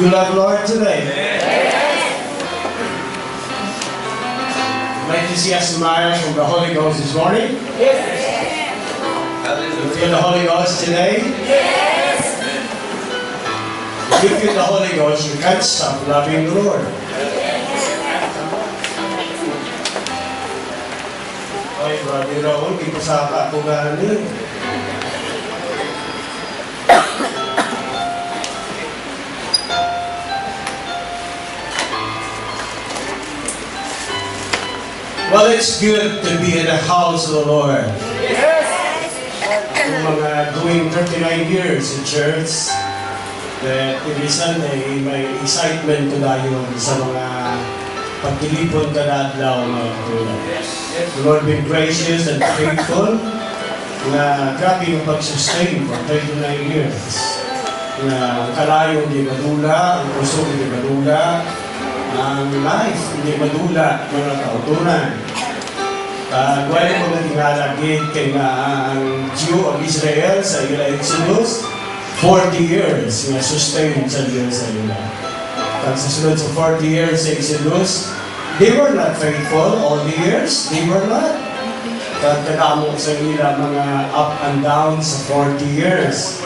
You love Lord today? Like to see a smile from the Holy Ghost this morning? You feel the Holy Ghost today? If you feel the Holy Ghost, you can't stop loving the Lord. Ay, Brother Raul, di ko sa kapugahan yun. Well, it's good to be in the house of the Lord. Yung mga doing 39 years in church, that every Sunday may excitement ko dayon sa mga pagtilipon ka na adlaw mga katulad. The Lord been gracious and faithful na grabe yung pag-sustain for 39 years. Na kalayo hindi madula, ang puso hindi madula, ang life hindi madula mga kautunan. Gwala mo na tingalagin kay nga ang Jew of Israel sa ila Exodus 40 years nga sustain sa Diyos sa ila. Pag sa sunod sa 40 years sa Exodus, they were not faithful all the years. They were not. Kadamo sa ila mga up and down sa 40 years.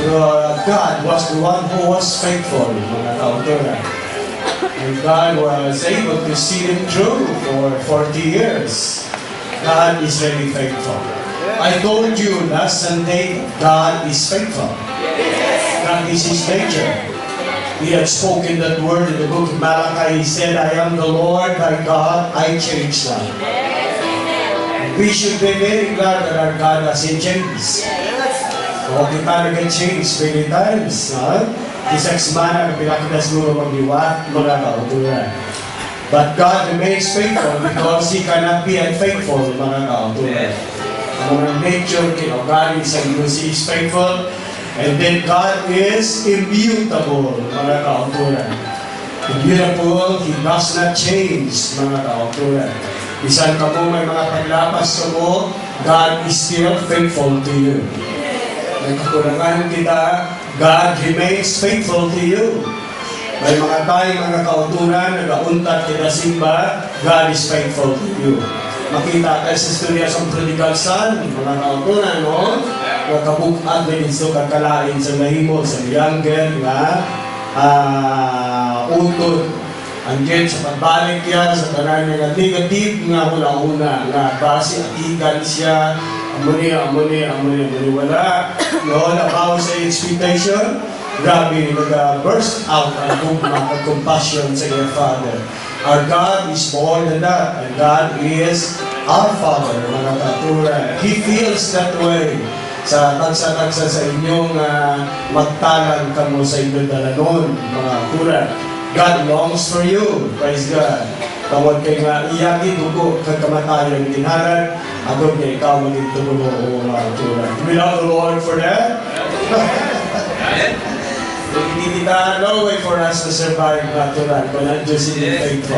Pero God was the one who was faithful mga kautunan. And God was able to see them through for 40 years. God is really faithful. I told you last Sunday, God is faithful. That is His nature. He had spoken that word in the book of Malachi. He said, I am the Lord thy God, I change not. We should be very glad that our God hasn't changed. Okay pa nag-change many times. Isang semana, kapila kita siguro mag-iwat, mga kauturan. But God remains faithful because He cannot be unfaithful, mga kauturan. Ang mga nature, kinogali sa Diyos, He is faithful. And then God is immutable, mga kauturan. Immutable, He does not change, mga kauturan. Bisan ka mo may mga paglapas ka mo, God is still faithful to you. May kakulangan kita, God remains faithful to you. May mga tayong mga kautunan, nag-auntat kita simba, God is faithful to you. Makita tayo sa istorya sa prodigal son, mga kautunan, no? Magkabukad na iso kakalain sa mahimo, sa younger, nga, utod. Andiyan sa pagbalik yan, sa tanan nga negative, nga una-una, nga base atigan siya, amuni, wala. Noon, about sa expectation, grabe, nag-burst out ang compassion sa your Father. Our God is more than that, and God is our Father, mga katuran. He feels that way. Sa tagsa-tagsa sa inyong magtalan kamo sa inyong dalanon, mga katuran. God longs for you. Praise God. Tawag kay nga iyagi dugo kagkamatayan tinharan, agad niya ikaw maging tumulo o mga katuran. We love the Lord for that. Hindi kita no way for us to survive natural kung nandiyo sila faithful.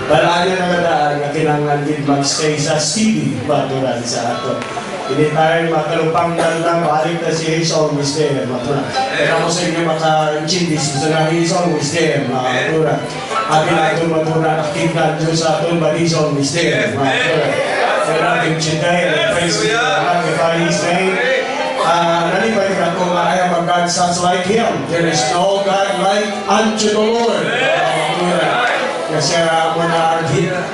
Balaan na nagadaan nga kinangan din mag-stay sa city natural sa ato. Hindi tayo makalupang lang balik na si He's always there natural. Kaya mo sa inyo maka-chindis gusto na He's always there natural. Atin natin matural nakikita Diyos sa atin but He's always there natural. Kaya natin chinday and praise God magnify His name. Nalipay ka kung I am a God such like Him. There is no God like unto the Lord. Kasi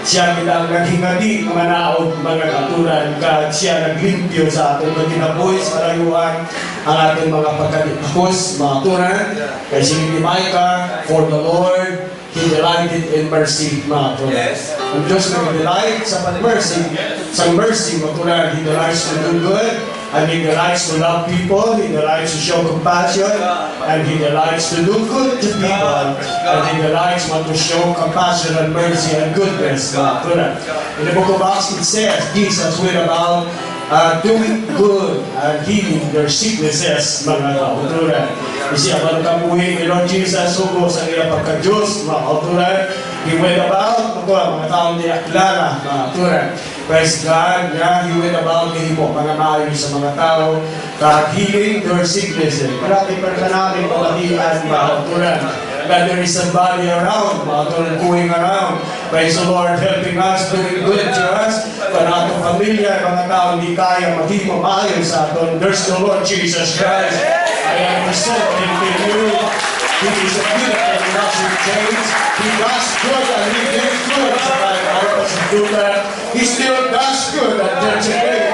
siya bilang naghingadi, manaod, mga katuran, siya naglimpyo sa atong maginaboy sa kalayuan, ang ating mga pagkatapos, mga katuran. Kasi sinimay ka, for the Lord, He delighted in mercy, mga katuran. Ang Diyos na delight sa pag-mercy, sa mercy, mga katuran, He delights to do good, and He delights to love people, He delights to show compassion, and He delights to do good to people, and He delights to show compassion and mercy and goodness. In the book of Acts it says, Jesus went about doing good and healing their sicknesses, mga kauturan. Kasi abang kabuhi ni Lord Jesus, sugo sa iya pagka-Diyos, mga kauturan. He went about, mga taong niyakilala, mga kauturan. Praise God, na He went about po, mga maayos sa mga tao, healing their sicknesses. Marami pa na namin pabatian, mga kauturan. that there is somebody around, mga tulad going around. Praise the Lord, helping us, doing good to us. Kung atong pamilya, mga tao hindi kaya maging maayos sa aton, there's the Lord Jesus Christ. I am presenting to you. He is a good and not change. He does good and He gives good. So I help us to do that. He still does good at there today.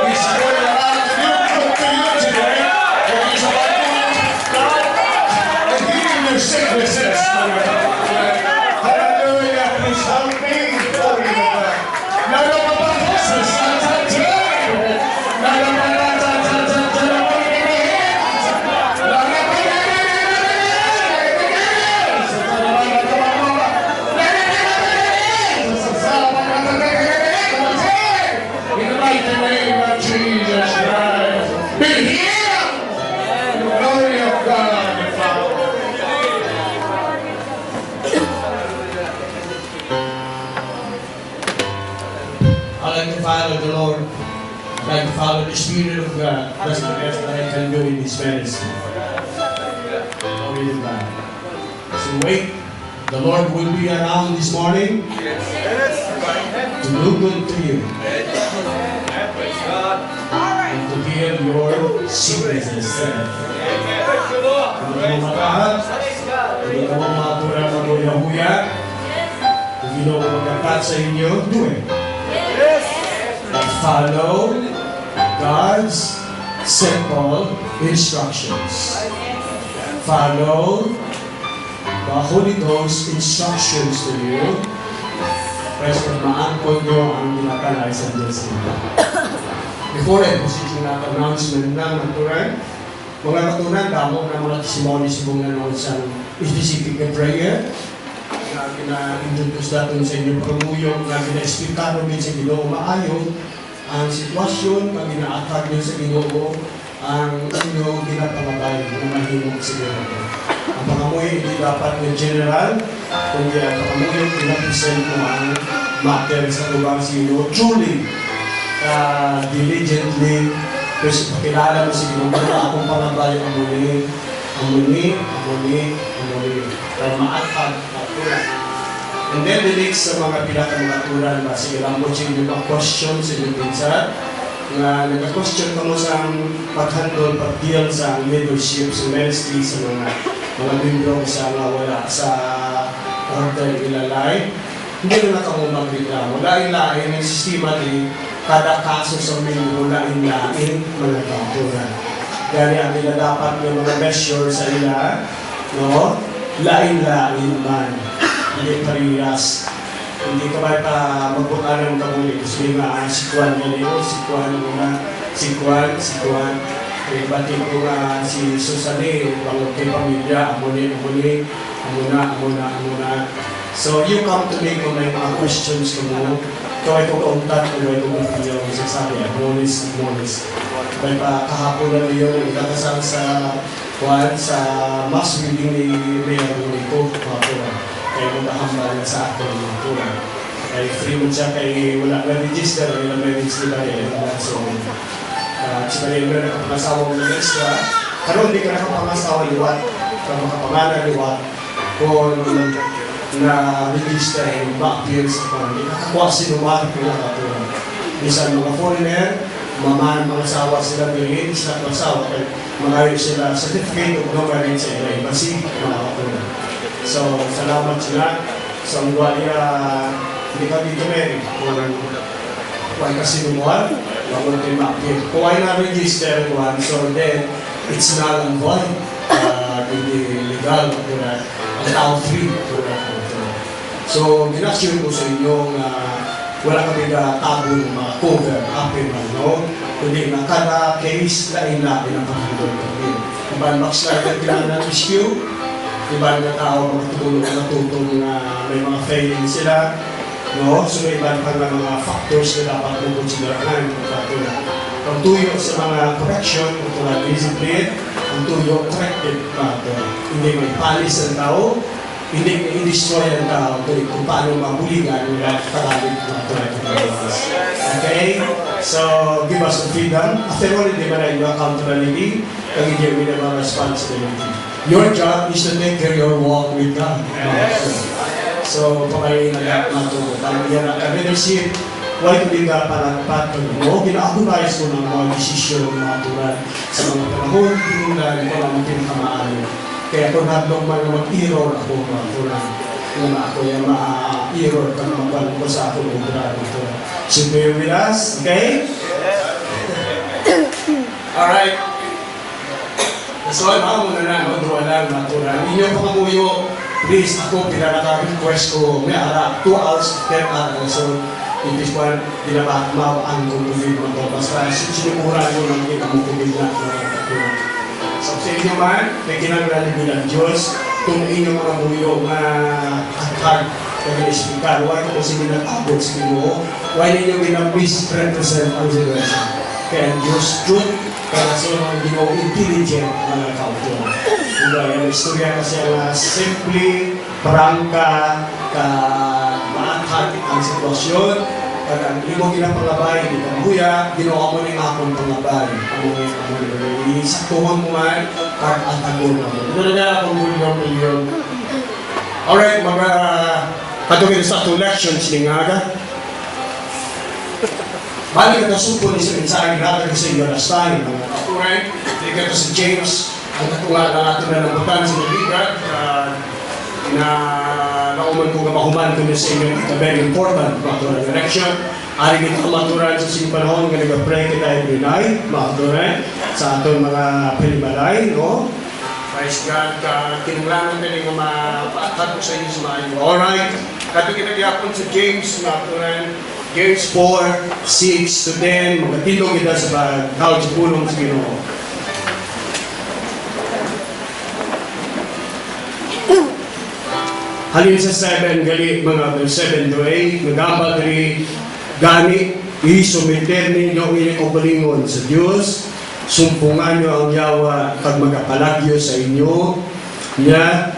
He's still allowed to do good to you today. And He's about to and healing your sicknesses. Hallelujah. Please help me. Glory to God. Now, follow the Lord, I like to follow the Spirit of God. That's the best that I can do in this medicine. Glory to God. So wait, the Lord will be around this morning to do good to you and to heal your sicknesses. Kung hindi mo makahat, hindi ka mo mapura maguya-huya, kung hindi mo magkakat sa inyo, do it. Follow God's simple instructions. Follow the Holy Ghost instructions to you. Press kung maangkod nyo ang ginakalay sa Diyos. Before I proceed na announcement ng maturan, mga katunan, damo na mga testimonies mong nanood sa specific prayer na kina-introduce natin sa inyo panguyong na kina-explikado din sa Ginoo maayo ang sitwasyon na gina-attack din sa Ginoo ang inyong ginapangabay na mahimong sa Ginoo. Ang pangamuhi hindi dapat ng general, kundi ang pangamuhi pinapresent mo ang matter sa tubang sa Ginoo. Truly, diligently, kasi pakilala mo sa Ginoo na akong pangabay ang muli, para ma-attack and then the next sa mga pinakamaturan ba, sige lang mo siya yung mga question sa inyong pinsa na nag-question ka mo sa pag-handle, pag-deal sa leadership, sa ministry, sa mga membro sa wala sa order ilalay. Hindi na ka mo magreklamo. Lain-lain ang sistema ni kada kaso sa membro, lain-lain mga kanturan. Kaya ang nila dapat yung mga measure sa ila, no? Lain-lain man. Hindi parehas. Hindi ka ba magbukaran ka muli. Kasi nga, si Kwan ganito, si Kwan. Bati ko nga si Susane, bangod kay pamilya, amuna. So, you come to me kung may mga questions ko mo. Ikaw ay kukauntat, ikaw ay kukapiyaw. Sasabi, acknowledge. May pa kahapon na yun, ikakasal sa Kwan, sa mass reading ni Mayor Bonito, kaya magkahambal na sa akin yung tulad. Kaya free mo siya, kaya wala na register, wala na register na rin. So, siya rin na nakapangasawa mo ng extra. Karoon, hindi ka nakapangasawa liwat. Kaya makapangana liwat. Kung na-register yung back-appearance ko, hindi nakakuha sinuwari ko na katulad. Minsan mga foreigner, mga asawa sila bilhin, sila masawa, kaya magayon sila certificate of government sa ila, masig mga katulad. So, salamat sila. So, ang guwalya, hindi ka dito meron. Kung ay kasi lumuhan, wag tayo makikip. Kung ay na-register one, so then, it's null and void. Hindi legal. Ang tao free. So, ginasyon ko sa inyong wala kami tabo ng mga cover, open man, no? Kundi na kada case, lain-lain ang pagkakita kami. Diba, backslide ang pinag-rescue, iba na tao magtutulong na natutong na may mga failing sila, no? So may iba pa na mga factors na dapat mong konsiderahan. Ang tuyo sa mga correction, kung tulad discipline, ang tuyo corrected pa ito. Hindi may palis ang tao, hindi i-destroy ang tao, kung paano mabuligan nila kalamit na ito. Okay? So, give us the freedom. After all, hindi ba na yung accountability, kag-give me the responsibility. Your job is to take care of your walk with God. So, pakay natuto. Pag-iyan ang leadership, why hindi ka palagpat mo? Gina-authorize ko ng mga desisyon, mga tulad sa mga panahon, pinulan ko lang ang pinakamaaari. Kaya kung hadlong man mag-error ako, mga tulad, kung ako yung ma-error ka naman ko sa akong obra. So, bear with us, okay? Alright. So, ako muna na, magdruwa lang, mga tulad. Inyong pangamuyo, please, ako pinaka-request ko, may ara, 2 hours, 10 hours. So, it is one, dinabakmaw ang kumubig mo ito. Basta, sinimura nyo lang yung kumubig na ito. So, sa inyo man, may kinagaling bilang Diyos, kung inyong mga muyo na katag, kaya ispikal, why ko sige nag-abot sa inyo, why ninyo ginag-misrepresent ang situation. Kaya Diyos truth, kaya sa mga ginoo intelligent mga kauto. Ang istorya kasi ang simply, prangka, maatag ang sitwasyon, kaya ang imo ginapangabay, di kamuya, ginawa mo ng akong pangabay. Isaktuhan mo man, kag-atagon mo. Ito na akong milyon. Alright, mga katugin sa 2 lections ni Ngaga. Balik ito supo ni sa mensahe natin sa iyo last time. Alright, hindi ka ito si James, ang katunga na natin na nabutan sa Liga, na nauman ko nga mahuman ko sa inyo, ito very important, maturan election. Ari kita maturan sa siyang panahon, nga nag-pray kita every night, maturan, sa aton mga pilimalay, no? Praise God, kinunglangan din nga mapatag ko sa inyo sa mga inyo. Alright, kato kinagyapon sa James, maturan, James 4, 6 to 10, magkatindong kita sa pagkawad sa pulong sa Ginoo. Halin sa 7, gali mga 7 to 8, nagamba diri gani, isumiter ninyo inyong kabalingon sa Diyos, sumpungan nyo ang yawa pag magapalagyo sa inyo, niya,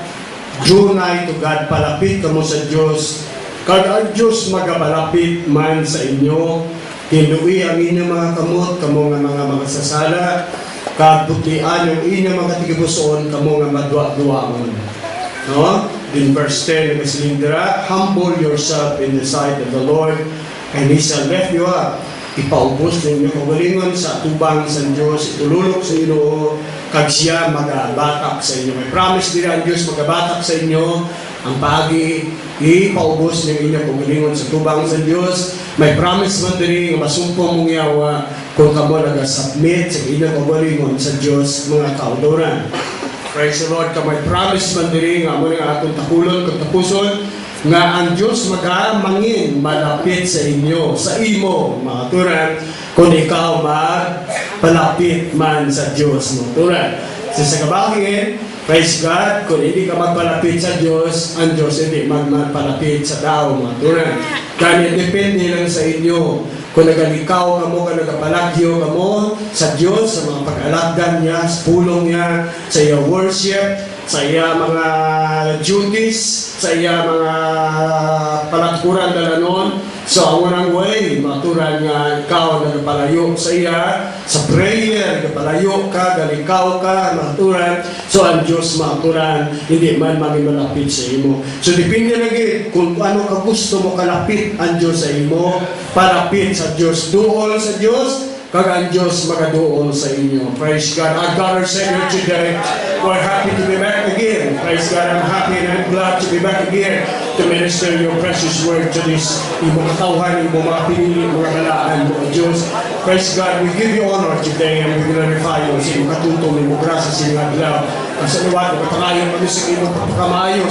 Junay to God, palapit ka mo sa Diyos, kag ang Diyos magabalapit man sa inyo, kinuwi ang inyong mga kamot, kamo nga mga magsasala, kag putian yung inyong mga tigibuson, kamo nga madwa-duamon. No? In verse 10, nagasilindra, humble yourself in the sight of the Lord, and He shall lift you up. Ipaubos ninyo kagalingon sa tubang sa Diyos, itululok sa inyo, kag siya magabatak sa inyo. May promise nila ang Diyos magabatak sa inyo, ang pagi, ipaubos ng inyong kagalingon sa tubang sa Diyos. May promise man din nga masumpong mong yawa kung kamo nag-submit sa inyong kagalingon sa Diyos, mga kaudoran. Praise the Lord, may promise man din nga mo nga atong takulon, kung tapuson, nga ang Diyos magamangin malapit sa inyo, sa imo, mga turan, kung ikaw magpalapit man sa Diyos, mga turan. Sa kabagin, praise God, kung hindi ka magpalapit sa Diyos, ang Diyos hindi magpalapit sa tao, mga turan. Kaya depende lang sa inyo. Kung nagalikaw ka mo, kung nagapalagyo ka mo sa Diyos, sa mga pag-alagdan niya, sa pulong niya, sa iya worship, sa iya mga duties, sa iya mga palaturan dalanon. So, ang unang way, maturan nga ikaw nagapalayo sa iya, sa prayer, nagapalayo ka, galikaw ka, maturan. So, ang Diyos maturan, hindi man maging malapit sa imo. So, depende lagi kung ano ka gusto mo kalapit ang Diyos sa imo, palapit sa Diyos, duol sa Diyos, kag ang Diyos magaduol sa inyo. Praise God. Our God, our Savior, today, we're happy to be back again. Praise God. I'm happy and I'm glad to be back again to minister your precious word to this imong katawhan, imong mga pinili, mga galaan, mga Diyos. Praise God. We give you honor today and we glorify you sa imong katutong, imong grasa sa imong adlaw. Ang sa liwat, pagkayo kami sa imong pagkamayo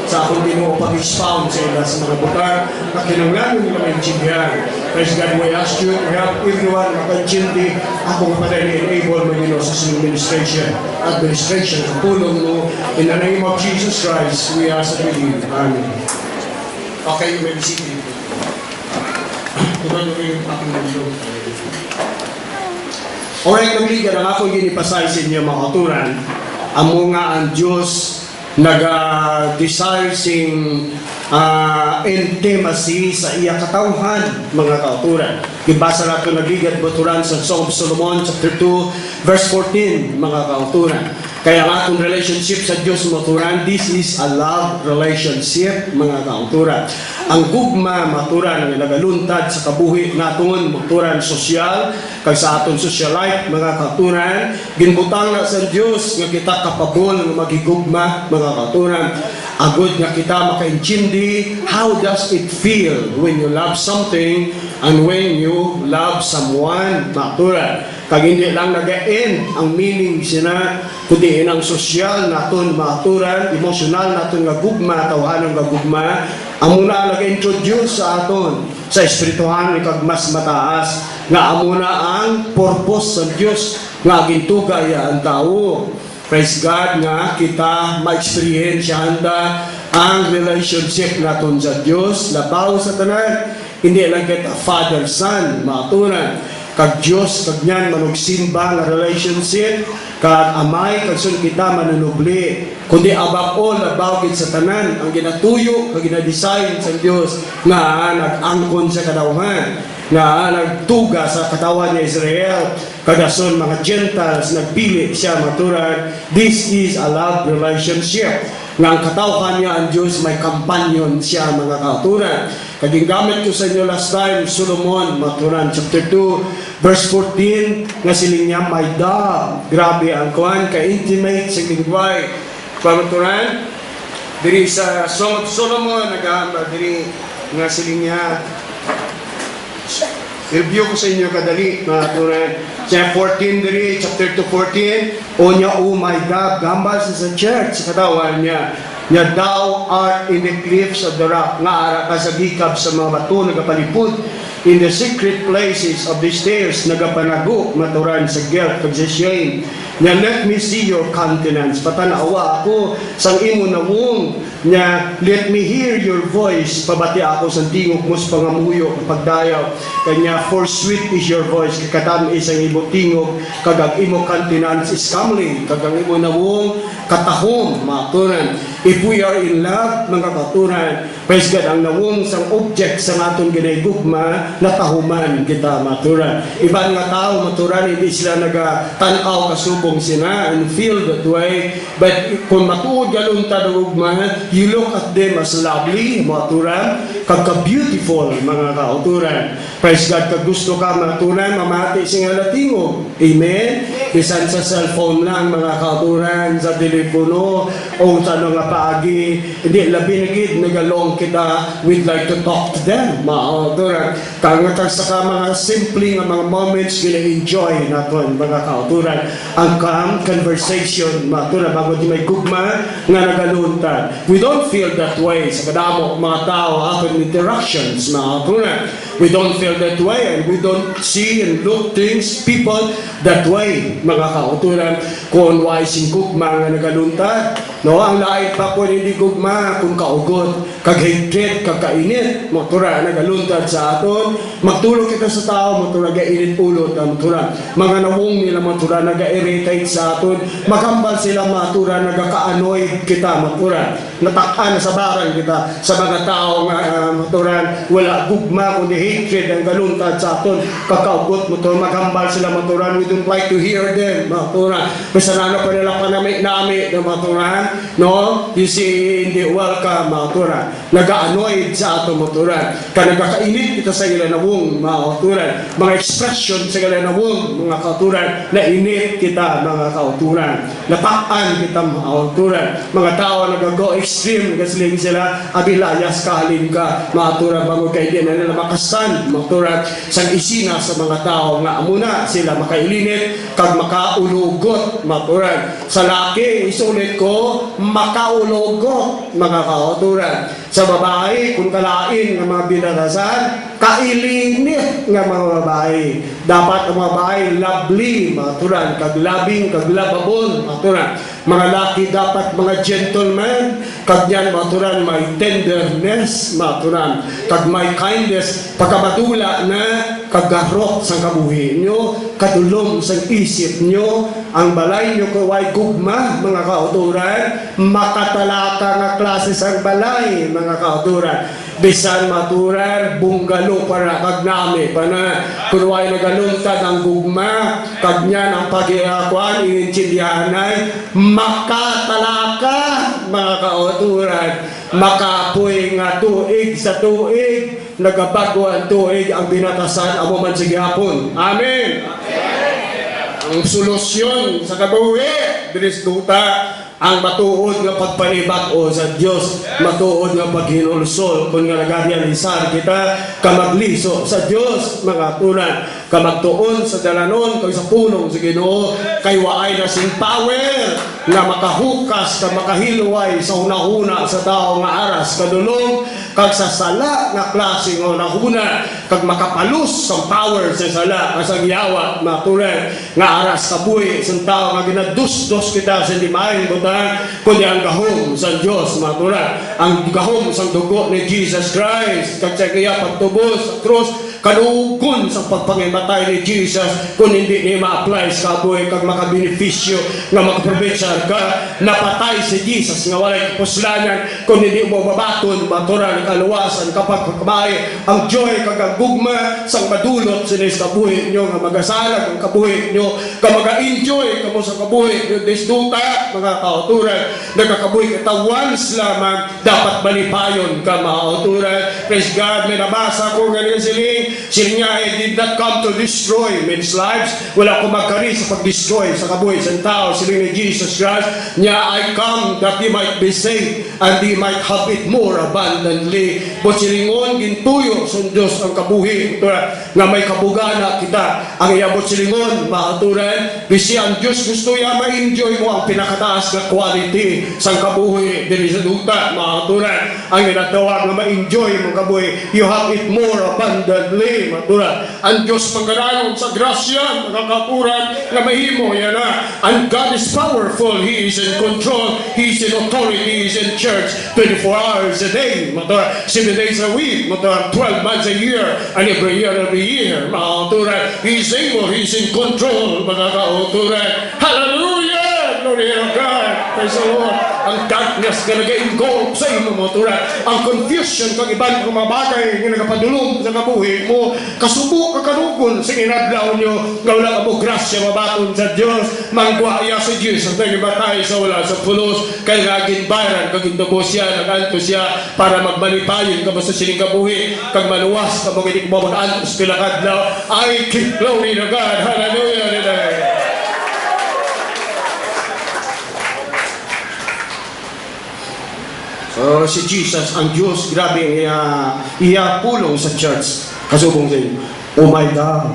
sa akong Ginoo pag-expound sa ila sa mga butar na kinanglan nila may intindihan. Praise God, we ask you to help everyone makaintindi ako nga pala enable mo nyo sa administration sa tulong mo. In the name of Jesus Christ, we ask and believe. Amen. Okay, you may be seated. Tuloy yung aking video. Alright, nagligan ang ako ginipasay sa inyo mga kauturan. Amo nga ang Diyos nag-desire sing intimacy sa iya katawhan, mga kauturan. Ibasa nato nagigat buturan sa Song of Solomon chapter 2 verse 14, mga kauturan. Kaya ang atong relationship sa Diyos maturan, this is a love relationship, mga kauturan. Ang gugma maturan ang nagaluntad sa kabuhi naton, maturan sosyal, kay sa aton social life, mga kauturan, ginbutang na sa Diyos nga kita kapabol nga magigugma, mga kauturan. Agud nga kita makaintindi, how does it feel when you love something and when you love someone, maturan. Kag hindi lang nag-end ang meaning sina, kundi ang sosyal naton maturan, emosyonal naton nga gugma, tawhanon nga gugma, amuna nag-introduce sa aton sa espirituhan kag mas mataas nga amuna ang purpose sa Dios nga gintugay ang tao. Praise God nga kita ma-experience handa ang relationship naton sa Dios, labaw sa tanan, hindi lang kita father-son, maturan. Kag Diyos, kag niyan manugsimba nga relationship, kag amay, kag sun kita manunubli. Kundi above all, above it sa tanan, ang ginatuyo, kag ginadesign sa Diyos, nga nag-angkon sa kadauhan, nga nagtuga sa katawan ni Israel, kadason mga Gentiles, nagpili siya maturan. This is a love relationship. Nga ang katawhan niya ang Diyos, may companion siya, mga kauturan. Kaging gamit ko sa inyo last time, Solomon, maturan, chapter 2, verse 14, nga siling niya, my dog. Grabe ang kuhan, ka-intimate sa gingway. Pamaturan, diri sa Song of Solomon, nagahamba, diri nga siling niya, review ko sa inyo kadali, mga turan. Chapter 14 diri, chapter 2, 14. O niya, oh my God, gambal sa church, sa katawan niya. Niya, thou art in the cliffs of the rock. Nga ara ka sa gikab sa mga bato, nagapalipod. In the secret places of the stairs, nagapanago, maturan sa guilt, kag sa shame. Niya, let me see your countenance. Patanawa ako sang imo na wong. Niya, let me hear your voice. Pabati ako sa tingog mo sa pangamuyo, pagdayaw. Kanya, for sweet is your voice. Kakatam isang imo tingog. Kagag imo countenance is comely. Kagang imo na wong katahom, maturan. If we are in love, mga katuran, praise God, ang nawong sang object sa naton ginaygugma, natahuman kita, maturan. Ibang nga tao, maturan, hindi sila nagatanaw kasubong sila and feel that way. But kung matuod galuntad ang ugma, you look at them as lovely, maturan, kagka-beautiful, mga kauturan. Praise God, kag gusto ka, maturan, mamati siya nga natingog. Amen? Bisan sa cellphone lang, mga kauturan, sa telepono, o sa nga paagi, hindi labi nagid nagalong kita, we'd like to talk to them, mga kauturan. Kangatag sa mga simple nga mga moments gina-enjoy naton, mga kauturan. Ang conversation, mga kauturan, bago di may gugma nga nagaluntad. We don't feel that way sa kadamo mga tao after interactions, mga kauturan. We don't feel that way and we don't see and look things, people that way, mga kauturan. Kung wise gugma nga nagaluntad, no, ang lain pa kung hindi gugma, kung kaugot, kag-hatred, kag-kainit, matura, nagaluntad sa aton, magtulog kita sa tao, matura, gainit ulot, matura, mga nawong nila, matura, naga-irritate sa aton, makambal sila, matura, nagaka-annoyed kita, matura, natakan sa barang kita, sa mga tao, matura, wala gugma, kundi hatred, ang galuntad sa aton, kakaugot, matura, makambal sila, matura, we don't like to hear them, matura, basta na pa nila panamit-namit, matura, no? You see, hindi welcome, mga turan. Nag-annoyed sa ato, mga turan. Nagkakainit kita sa ilanawong, mga kauturan. Mga expression sa ilanawong, mga kauturan. Nainit kita, mga kauturan. Napaan kita, mga kauturan. Mga tao nag-go extreme, nagasiling sila, abilayas kahalin ka, mga turan, bago kayo din na nila makasan, mga turan, sang isina sa mga tao, nga amuna sila makailinit, kag makaulugot, mga turan. Sa laki, isulit ko, makaulogot, mga kauturan. Sa babae, kung kalain ng mga binarasan, kailinit ng mga babae. Dapat ang mga babae lovely, maturan, kaglabing, kaglababon, maturan. Mga laki dapat mga gentleman, kagyan maturan, may tenderness, maturan. Kag may kindness, pagkamatula na kagarot sa kabuhi nyo, katulong sa isip nyo, ang balay nyo kaway gugma, mga kauturan, makatalata nga klase sa balay, mga kauturan. bisan maturan bunggalo para kag nami pana kunway nagalungtad ang gugma kag niyan ang pag-iakuan iintindihanay makatalaka mga kauturan makapoy nga tuig sa tuig nagabago ang tuig ang binatasan amo man sa gihapon. Amen. Ang solusyon sa kabuhi dinis duta ang matuod nga pagpanibat-o sa Dios, matuod nga paghinulsol kung nga nagarealisar kita kamagliso sa Dios mga tunan, kamagtuon sa dalanon kag sa pulong sa Ginoo kay waay na sing power nga makahukas ka makahilway sa hunahuna sa tao nga aras kadulong kag sa sala nga klase nga hunahuna kag makapalus sa power sa sala kasag yawa mga tunan nga aras kabuhi sa tao nga ginadus-dos kita sa limayon kundi ang gahom sa Diyos, mga tunan. Ang gahom sa dugo ni Jesus Christ, kag sa kaya pagtubos sa krus, kanugon sa pagpangimatay ni Jesus, kung hindi niya ma-apply sa kabuhay, kag makabenepisyo, nga makaprobetsar ka, napatay si Jesus, nga walay kapuslanan, kung hindi mo mabaton, maturan, kaluwasan, kapag pagkamay, ang joy, kag ang gugma, sang madulot sa nis kabuhay nyo, nga magasalag ang kabuhay nyo, ka mag-enjoy, kamo sa kabuhay nyo, disduta, mga kauturan, nagkakabuhi kita once lamang dapat malipayon ka mga kauturan. Praise God. May nabasa ko ganyan siling niya, I did not come to destroy men's lives. Wala ko magkari sa pag-destroy sa kabuhi sa tao. Siling ni Jesus Christ niya, I come that they might be saved and they might have it more abundantly. But silingon gintuyo sa Diyos ang kabuhi nga may kabugana kita ang iabot silingon mga kauturan. Bisi ang Diyos gusto ya ma-enjoy mo ang pinakataas na quality sa kabuhi diri sa duta mga kauturan. Ang ginatawag na ma-enjoy mo kabuhi, you have it more abundantly mga kauturan. Ang Diyos pagkanayon sa grasya mga kauturan na mahimo yan na. And God is powerful, He is in control, He is in authority, He is in church 24 hours a day mga kauturan, 7 days a week mga kauturan, 12 months a year and every year mga kauturan. He is able, He is in control mga kauturan. Hallelujah! Glory to God. Praise the Lord. Ang darkness na nag-engulf sa imo mga turan. Ang confusion kag iban kang mga bagay nga nagapadulong sa kabuhi mo. Kasubo ka kanugon sa inadlaw nyo nga wala ka mo grasya mabaton sa Dios. Mangguaya sa Dios ang nagibatay sa wala sa pulos kay naging bayaran kag indugo siya naganto siya para magmalipayon ka sa sining kabuhi kag maluwas ka mo gid mo mag-antos pila kadlaw. I keep glory to God. Hallelujah today. Si Jesus, ang Diyos, grabe iya pulong sa church. Kasubong sa inyo. Oh my God.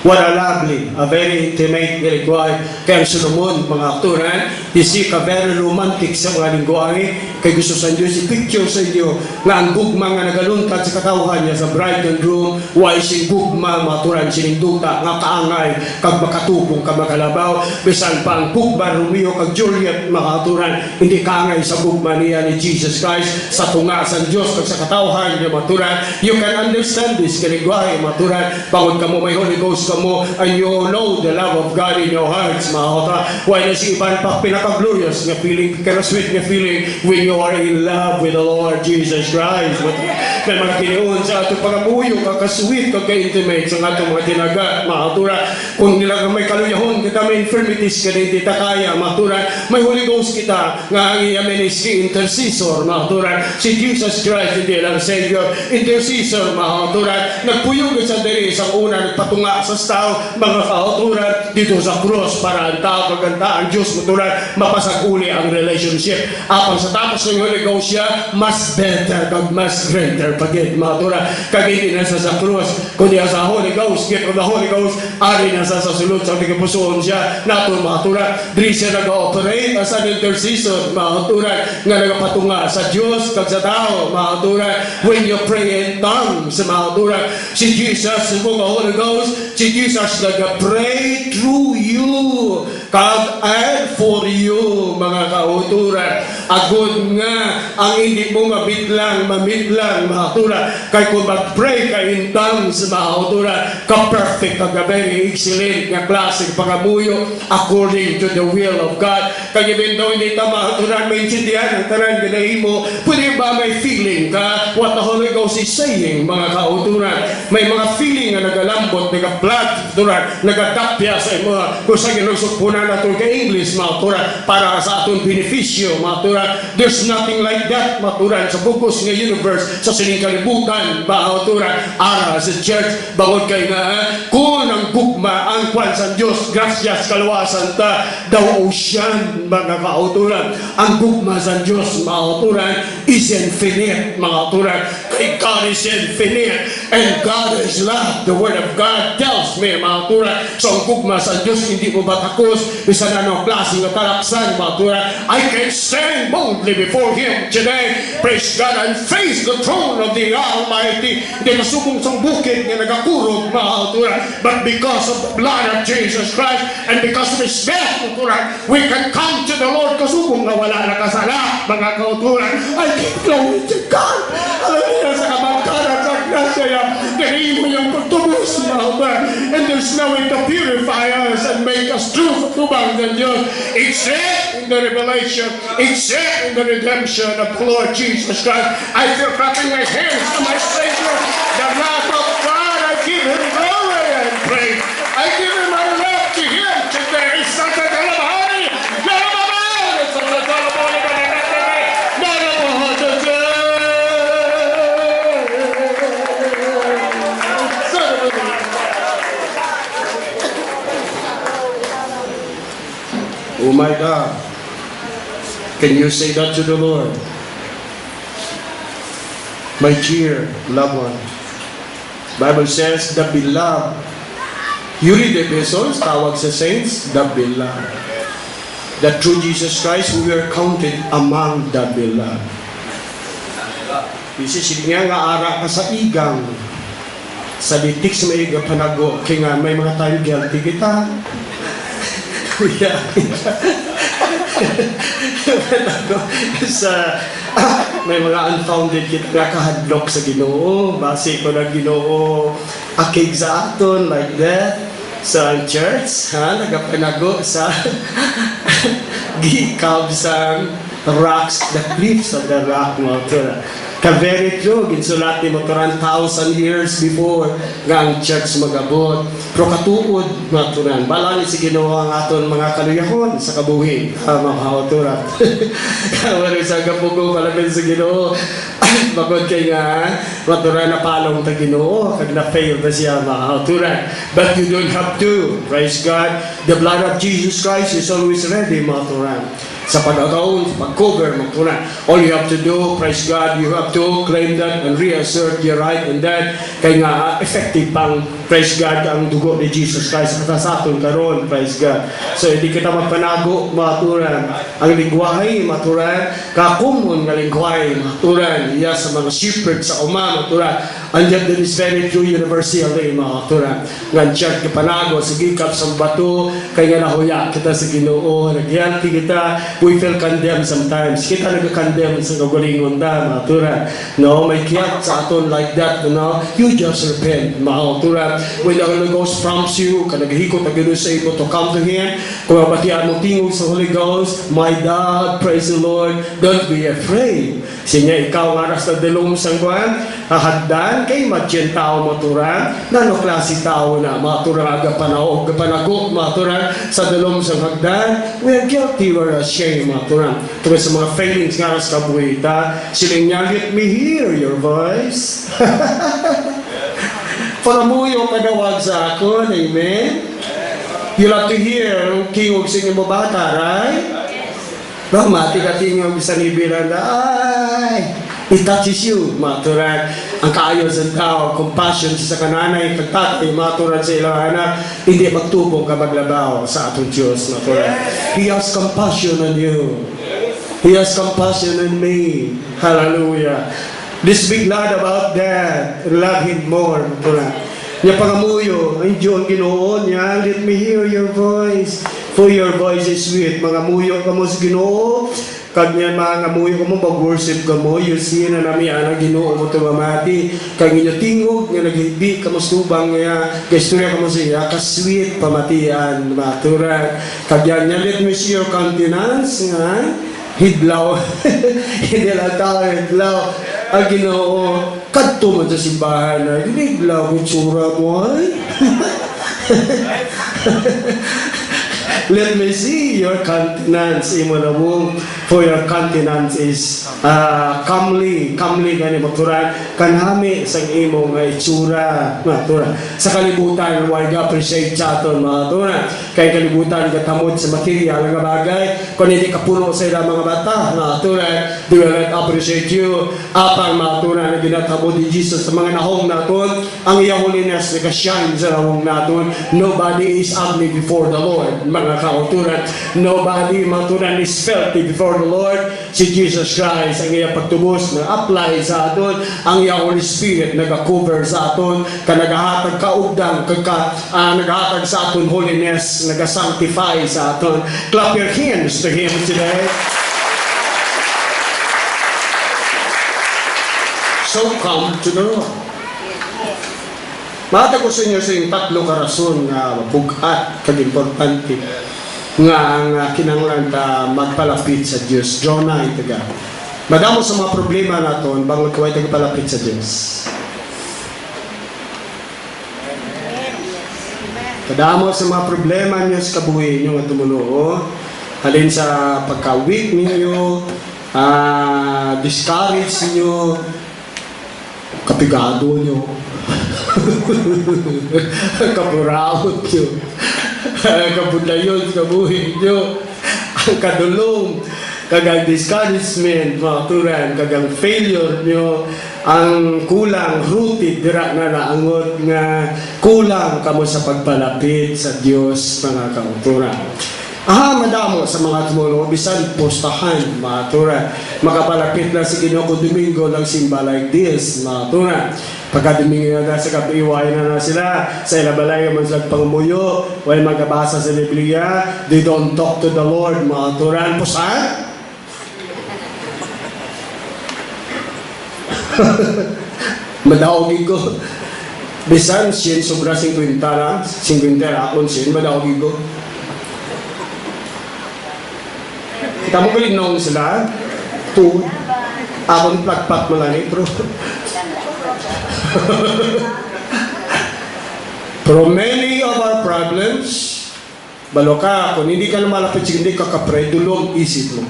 What a lovely, a very intimate lingwahe. Kaya ang Solomon, mga akturan, isip ka very romantic sa mga lingwahe. Kaya gusto sa Diyos, i-picture sa inyo na ang gugma nga nagaluntad sa katawhan niya sa bride and groom, why sing gugma, maturan sining duta, nga kaangay, kag makatupong ka makalabaw. Bisan pa ang gugma, Romeo kag Juliet, mga akturan, hindi kaangay sa gugma niya ni Jesus Christ, sa tunga sa Diyos, kag sa katawhan niya, maturan. You can understand this kalingwahe, maturan. Bangod ka mo may Holy Ghost mo and you know the love of God in your hearts, mga kota. Why na si iban pa pinaka-glorious nga feeling, pinaka-sweet nga feeling when you are in love with the Lord Jesus Christ. May mga kiniun sa ato pag-amuyo, kaka-sweet, kaka-intimate sa ato mga tinaga, mga tura. Kung nila may kaluyahon, kita may infirmities ka din, kita kaya, mga tura. May Holy Ghost kita, nga ang iyamin is si intercessor, mga tura. Si Jesus Christ, hindi lang Savior, intercessor, mga tura. Nagpuyog sa diri, sa una, nagpatunga sa tao, mga kauturan dito sa cross para ang tao kaganta ang Diyos maturan mapasaguli ang relationship. Apang sa tapos ng Holy Ghost siya, mas better kag mas greater pagit maturan kag hindi na sa cross kundi sa Holy Ghost. Get of the Holy Ghost ari na sa sulod sa tigapusoon siya nato maturan. Diri siya nag-operate as an intercessor maturan nga nagapatunga sa Diyos kag sa tao maturan. When you pray in tongues maturan, si Jesus mo nga Holy Ghost, si Jesus nag-pray through you, kag and for you, mga kauturan. agod nga ang hindi mo mamidlang, mga tura. Kay kung mag-pray ka in tongues, mga tura, ka-perfect, ka-very excellent, nga klase, pagamuyo, according to the will of God. Kaya even though hindi ta mga tura, maintindihan ang tanan ganahin mo, pwede ba may feeling ka what the Holy Ghost is saying, mga kauturan? May mga feeling na nagalambot, nag-blood, nagadapya sa mga, kung sa ginusukpunan na ito ka-English, mga tura, para sa atong beneficyo, mga tura. There's nothing like that, mga tura, sa bugos ng universe, sa sining kalibutan, mga tura, ara sa church, bangod kay nga, kung ang gugma, ang kwan sa Diyos, gracias, kaluwasan ta, daw ocean, mga kauturan. Ang gugma sa Diyos, mga kauturan, is infinite, mga kauturan. Kay God is infinite, and God is love. The Word of God tells me, mga kauturan. So ang gugma sa Diyos, hindi mo batakos, isa na ng klase ng talaksan, mga kauturan. I can stand boldly before Him today, praise God, and face the throne of the Almighty. Hindi masubong sa bukid na nagakurog, mga kauturan. But because of the blood of Jesus Christ, and because of His death, mga kauturan, we can come to the Lord kasubong na wala na kasala, mga kauturan. I give glory to God. Hallelujah, sa kamangkaran, sa grasya niya, ganun mo yung pagtubos, mga kauturan. And there's no way to purify us and make us true sa tubang ng Diyos. Except in the revelation, except in the redemption of the Lord Jesus Christ. I feel clapping my hands to my Savior, the wrath of God. I give Him glory and praise. I give Him my love to Him today. Santa Talabani, Talabani, Santa Talabani, oh my God. Can you say that to the Lord? My dear loved one. Bible says, the beloved. You read the epistles, tawag sa saints, the beloved. That through Jesus Christ, we are counted among the beloved. Kasi nga nga ara ka sa igang, sa litik sa maiga panago, kaya nga may mga tayo guilty kita. Kuya, sa may mga unfounded kita kahadlok sa Ginoo, base ko ng Ginoo akig sa aton like that sa church, nagapanago sa gikab sa rocks, the cliffs of the rock, mga ka-very true, ginsulat ni mo 1,000 years before nga ang church magabot. Pero katuod, mga turan, balani si Ginoo ang aton mga kaluyahon sa kabuhi, mga kauturan. Wala sa kapugo, palapin si Ginoo. Bagod kay nga, maturan na palong ta Ginoo, kag na-fail na siya, mga kauturan. But you don't have to, praise God. The blood of Jesus Christ is always ready, mga turan. Sa pag-agaon, sa pag-cover, mga turan. All you have to do, praise God, you have to claim that and reassert your right and that. Kaya nga, effective pang, praise God, ang dugo ni Jesus Christ sa aton karon, praise God. So, hindi kita magpanago, mga turan. Ang lingwahe, mga turan, kakumon nga lingwahe, mga turan, iya sa mga shepherd sa uma, mga turan. Andiyan din is very true universally, mga turan. Nga church kapanago, sige kap sa bato, kaya nga nahuya kita sa Ginoo, nagyanti kita, we feel condemned sometimes. Kita nag-condemn sa kagalingon da, mga turan. No, may kiyat sa aton like that, no? You just repent, mga turan. When the Holy Ghost prompts you, kanagahikot na gano'n sa imo to come to Him, kung mabatian mo tingog sa Holy Ghost, my God, praise the Lord, don't be afraid. Sinya ikaw nga ras na dalong sangguan, hahagdan, kay madyan tao maturan, nano klase tao na maturan, agapanaog, agapanago, maturan, sa dalong sang hagdan, we are guilty, we are ashamed, maturan. Tungkol sa mga failings nga ras kabuhita, siling niya, let me hear your voice. Panamuyo kadawag sa akon, amen? You love to hear, kingog sa inyo mo bata, right? No, mati ka tingog sa nibilan na, ay, it touches you, maturan. Ang kaayon sa tao, compassion sa kananay, kagtatay, maturan sa ilang anak, hindi magtubong ka maglabaw sa atong Diyos, maturan. He has compassion on you. He has compassion on me. Hallelujah. This big glad about that. Love Him more, maturan. Niya pangamuyo, ang Diyong Ginoo niya, let me hear your voice. For your voice is sweet. Mga muyo ka mo sa Ginoo, kag niyan mga ngamuyo ko mo, mag-worship ka mo, you see na nami ang Ginoo mo tumamati, kag inyo tingog nga naghibi ka mo subang nga istorya ka mo siya, ka-sweet pamatian, maturan. Kag yan niya, let me see your countenance nga, hidlaw, hindi lang tao, hidlaw. Ang Ginoo, kadto mo sa simbahan na, hidlaw kung tsura mo, ay. Let me see your countenance, imunamong, for your countenance is comely gani maturan, kanami sa imong itsura, maturan. Sa kalibutan, why appreciate sa aton, maturan. Kay kalibutan, katamod sa material nga bagay, kung hindi kapuno sa ilang mga bata, maturan, they will not appreciate you. Apang maturan na ginatamod ni Jesus sa mga nahong naton, ang iyang holiness na ka-shine sa nahong naton. Nobody is ugly before the Lord, mga kauturan. Nobody, maturan, is filthy before the Lord. Si Jesus Christ ang iyang pagtubos na apply sa aton, ang iyang Holy Spirit nag-cover sa aton, ka nagahatag kaugdang, nagahatag sa aton holiness, nag-sanctify sa aton. Clap your hands to Him today. So come to the Lord. Matag ko sa inyo sa yung tatlo karason nga bugat kag importante nga ang kinahanglan ta magpalapit sa Dios. Jonah itaga. Madamo sa mga problema naton bangod kaway tagpalapit sa Dios. Kadamo sa mga problema niyo sa kabuhi niyo nga tumulo. Halin sa pagka-weak ninyo, discourage niyo, kapigado niyo. Kapuraot nyo, kabudayon, kabuhin nyo, ang kadulong, kagang discouragement, mga turan, kagang failure nyo, ang kulang, rooted, dira na naangot nga kulang kamo sa pagpalapit sa Diyos, mga kauturan. Madamo sa mga tumulo, bisan postahan, mga turan. Makapalapit na si Ginoo ko Domingo ng simba like this, mga turan. Pagka Domingo na sa kapiiway na sila, sa ilabalay man sila pangumuyo, while magabasa sa Biblia, they don't talk to the Lord, mga turan. Postahan? Madaogin ko. Bisan, siya sobra 50 lang, 50 akon siya, madaogin ko. Kita mo kalinong sila, akong plagpat mo lang pero pero many of our problems, balo ka, kung hindi ka lumalapit, hindi ka kapre, dulong isip mo.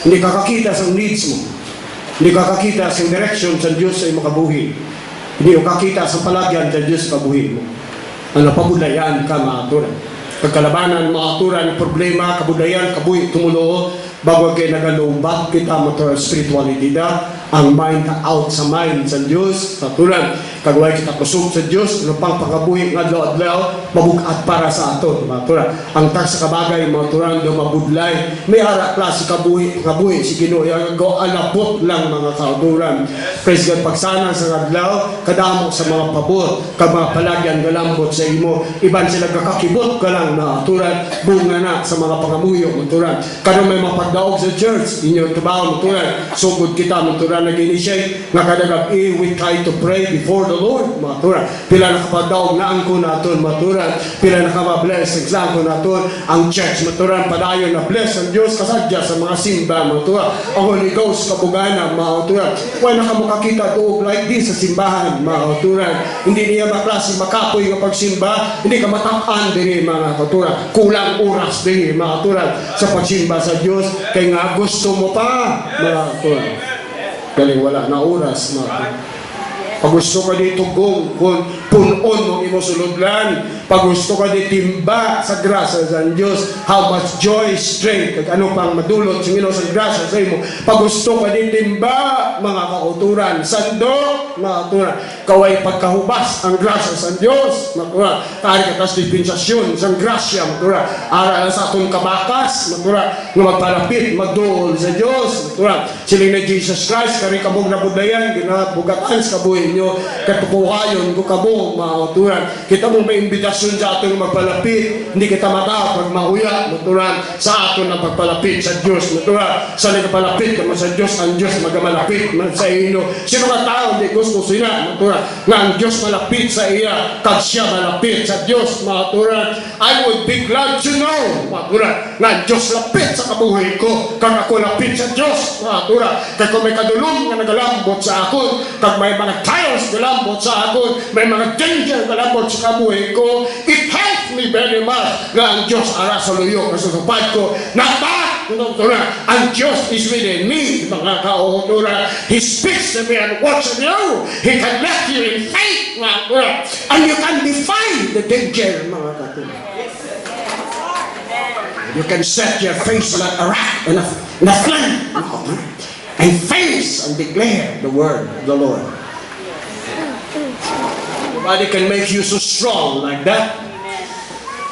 Hindi ka kakita sa needs mo. Hindi ka kakita sa direction sa Diyos sa iyong kabuhi. Hindi ka kakita sa palagyan sa Diyos sa kabuhi mo. Ang napabulayan ka, mga aturan. Pagkalabanan, mga aturan, problema, kabudayan, kabuhi, tumulo, bago kayo nagalumbat kita mo to spirituality da, ang mind out sa mind sa Diyos, sa tulan, kagaway kita kusog sa Diyos, ano pang pagkabuhi ng adlaw-adlaw, mabugat para sa ato, mga tulan. Ang tag sa kabagay, mga tulan, do mabudlay, may ara klase kabuhi, si Ginoo, yung alapot lang mga kauturan. Praise God, pagsana sa adlaw, kadamo sa mga pabot, kag mga palagyan galambot sa imo, iban sila kakakibot ka lang na tulan, bunga na sa mga pangamuyo, mga tulan. Kano may mapagdaog sa church, inyo trabaho, mga tulan, sugod kita, mga tulan, nag-initiate, nga kadagag, we try to pray before the Lord, mga tulan. Pila nakapagdaog na angko naton, mga tulan. Pila nakamabless, example naton, ang church, mga tulan, padayon na bless ang Diyos, kasadya sa mga simba, mga tulan. Ang Holy Ghost, kabugana, mga tulan. Huwag nakamukakita doog like this sa simbahan, mga tulan. Hindi niya maklase, makapoy nga pagsimba, hindi ka matakan din, mga tulan. Kulang oras din, mga tulan, sa pagsimba sa Diyos, kaya nga gusto mo pa, mga tulan. Galing wala na oras, mga tulan. Pag gusto ka dito kung punon mong imusuludlan, pag gusto ka dito timba sa grasa sa Diyos, how much joy, strength, kag ano pang madulot sa Ginoo sa grasa sa imo. Pag gusto ka dito timba, mga kauturan, sandok, mga kauturan, kaway pagkahubas ang grasa sa Diyos, mga kauturan, tari ka tas dispensasyon sa grasya, mga kauturan, aral sa atong kabakas, mga kauturan, nga magpalapit, magduol sa Diyos, mga kauturan, siling na Jesus Christ, kari kabog na budayan, ginabugatan sa kabuhin inyo, katukuhayon, kukabo, mga katuran. Kita mo may imbitasyon sa atin magpalapit, hindi kita matapag, mahuya, maturan, sa atin na pagpalapit sa Diyos, maturan, sa nagpalapit ka sa Diyos, ang Diyos magamalapit man sa inyo. Sino ka tao, hindi gusto sila, maturan, nga ang Diyos malapit sa iya, kag siya malapit sa Diyos, maturan. I would be glad to know, maturan, nga ang Diyos lapit sa kabuhay ko, kag ako lapit sa Diyos, maturan. Kag kung may kadulong nga nagalambot sa akon, kag may mga trials galambot sa akon, may mga danger galambot sa kabuhay ko, it helps me very much nga ang Diyos ara sa luyo kasusupad ko. Ang Diyos is within me, mga kauturan. He speaks to me and works in you. He can let you in faith, mga kauturan. And you can defy the danger, mga kauturan. You can set your face like a rock in a flame, and face and declare the word of the Lord. Nobody can make you so strong like that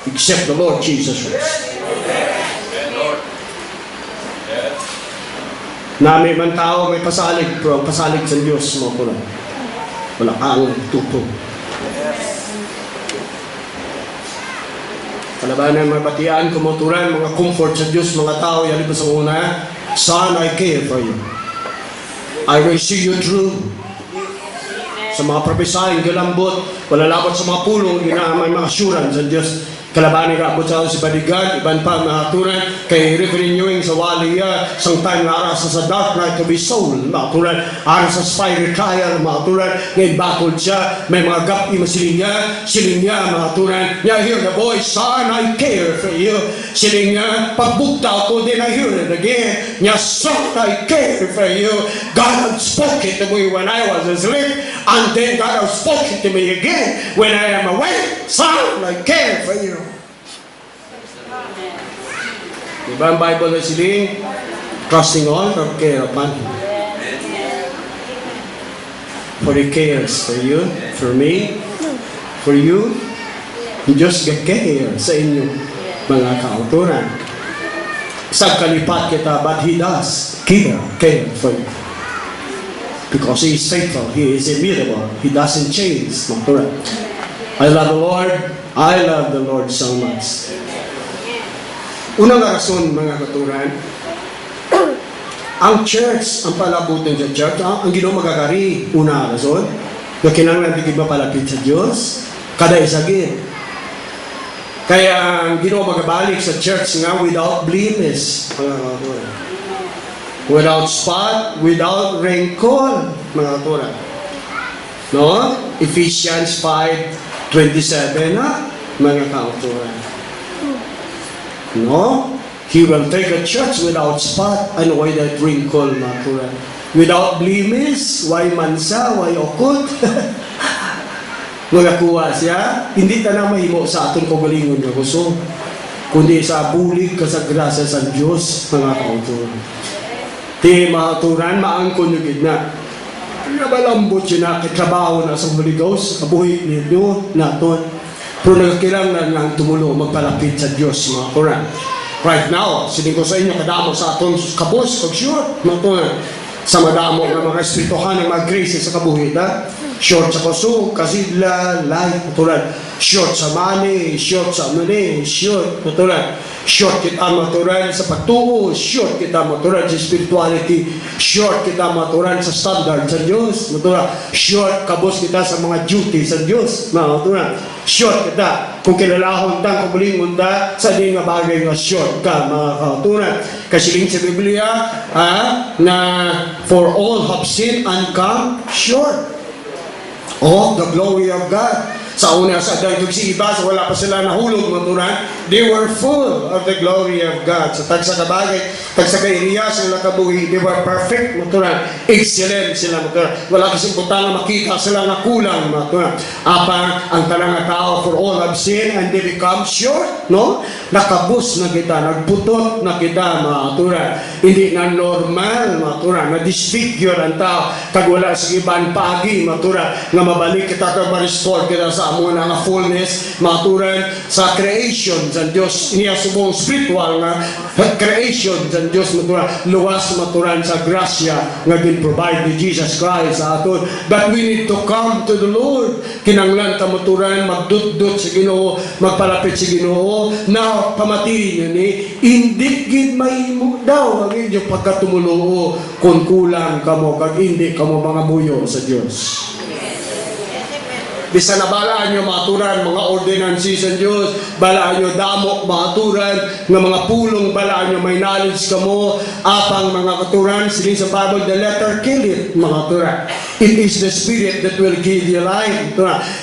except the Lord Jesus Christ. Na may man tao may pasalig, pero ang pasalig sa Diyos mo ko lang. Wala kang tupo. Kalabanan mga batian, kumuturan, mga comfort sa Diyos, mga tao, yan iba sa una, Son, I care for you. I will see you through. Sa mga propesayang galambot, wala labot sa mga pulong, may mga assurance sa Diyos. Kalabanin ka abot sa si Badigan, iban pa mga aturan, kay renewing sa waliya, sang time na aras sa dark night to be soul, mga aturan, aras sa fiery trial, mga aturan, ngayon bakod siya, may mga gapi masiling niya, mga aturan, niya hear the voice, Son, I care for you, siling niya, pagbukta ko, then I hear it again, niya, Son, I care for you, God had spoken to me when I was asleep, and then God has spoken to me again, when I am awake, Son, I care for you. Diba ang Bible na siling, trusting all or care upon Him. For He cares for you, for me, for you. He just care sa inyo, mga kauturan. Sa kalipat kita, but He does care for you. Because He is faithful, He is immutable, He doesn't change, mga kauturan. I love the Lord, I love the Lord so much. Unang rason, mga katuran, ang church, ang palabutin sa church, ang Ginoo magagari, una rason, na kinanglan di ba palapit sa Diyos, kada isagin. Kaya ang Ginoo magabalik sa church nga without blemish, mga katuran. Without spot, without wrinkle, mga katuran. No? Ephesians 5:27, mga katuran. No? He will take a church without spot and without wrinkle, maturan. Without blemish, why mansa, why okot. Magakuha siya, hindi ta na mahimo sa aton kagalingon nga gusto, kundi sa bulig ka sa grasya sa Diyos, mga kauturan. Di maturan, maangkon yung gitna. Nabalambot siya na, kitrabaho na sa Holy Ghost, kabuhi ninyo, naton. Pero nagkailangan ng tumulong magpalapit sa Diyos, mga Quran. Right now, sining ko sa inyo, kadamo sa atong kabos, pag-sure, mga sa madamo ng mga espirituhan ng mga grace sa kabuhit, ha? Short sa kusog, kasidla, life, matulan. Short sa money, short sa money, short, matulan. Short kita maturan sa pagtuo, short kita maturan sa spirituality, short kita maturan sa standard sa Diyos, maturan. Short kabos kita sa mga duty sa Diyos, maturan. Short kita, kung kilalahon ta, kung bulingon ta, sa di nga bagay nga short ka, mga kautunan. Kasi sa Biblia, na for all have sinned and come short of the glory of God. Sa una, sa dahil si iba, so wala pa sila nahulog, maturan, they were full of the glory of God. Sa tagsa kabagay, tagsa kairiya, sila kabuhi, they were perfect, maturan, excellent sila, maturan. Wala kasing butang na makita sila na kulang, maturan. Apa, ang talang tao, for all have sinned and they become short, no? Nakabus na kita, nagputot na kita, maturan. Hindi na normal, maturan, na-disfigure ang tao, kag wala sa ibang pagi, maturan, nga mabalik kita, kag ma-restore kita sa amo na nga fullness, maturan sa creation sa sa Diyos, niya subong spiritual nga creation sa Diyos maturan, luwas maturan sa grasya nga gin-provide ni Jesus Christ sa aton. But we need to come to the Lord. Kinanglan ta maturan, magdut-dut sa Ginoo, magpalapit sa Ginoo, na pamati niyo ni, hindi gid mahimo daw ang inyong pagkatumuloo kung kulang kamo, kag hindi kamo mga buyo sa Diyos. Bisa na balaan nyo maturan mga ordinances sa Diyos, balaan nyo damok maturan, nga mga pulong balaan nyo may knowledge kamo, apang mga katuran, siling sa Bible, the letter kill it, mga katuran. It is the Spirit that will give you life.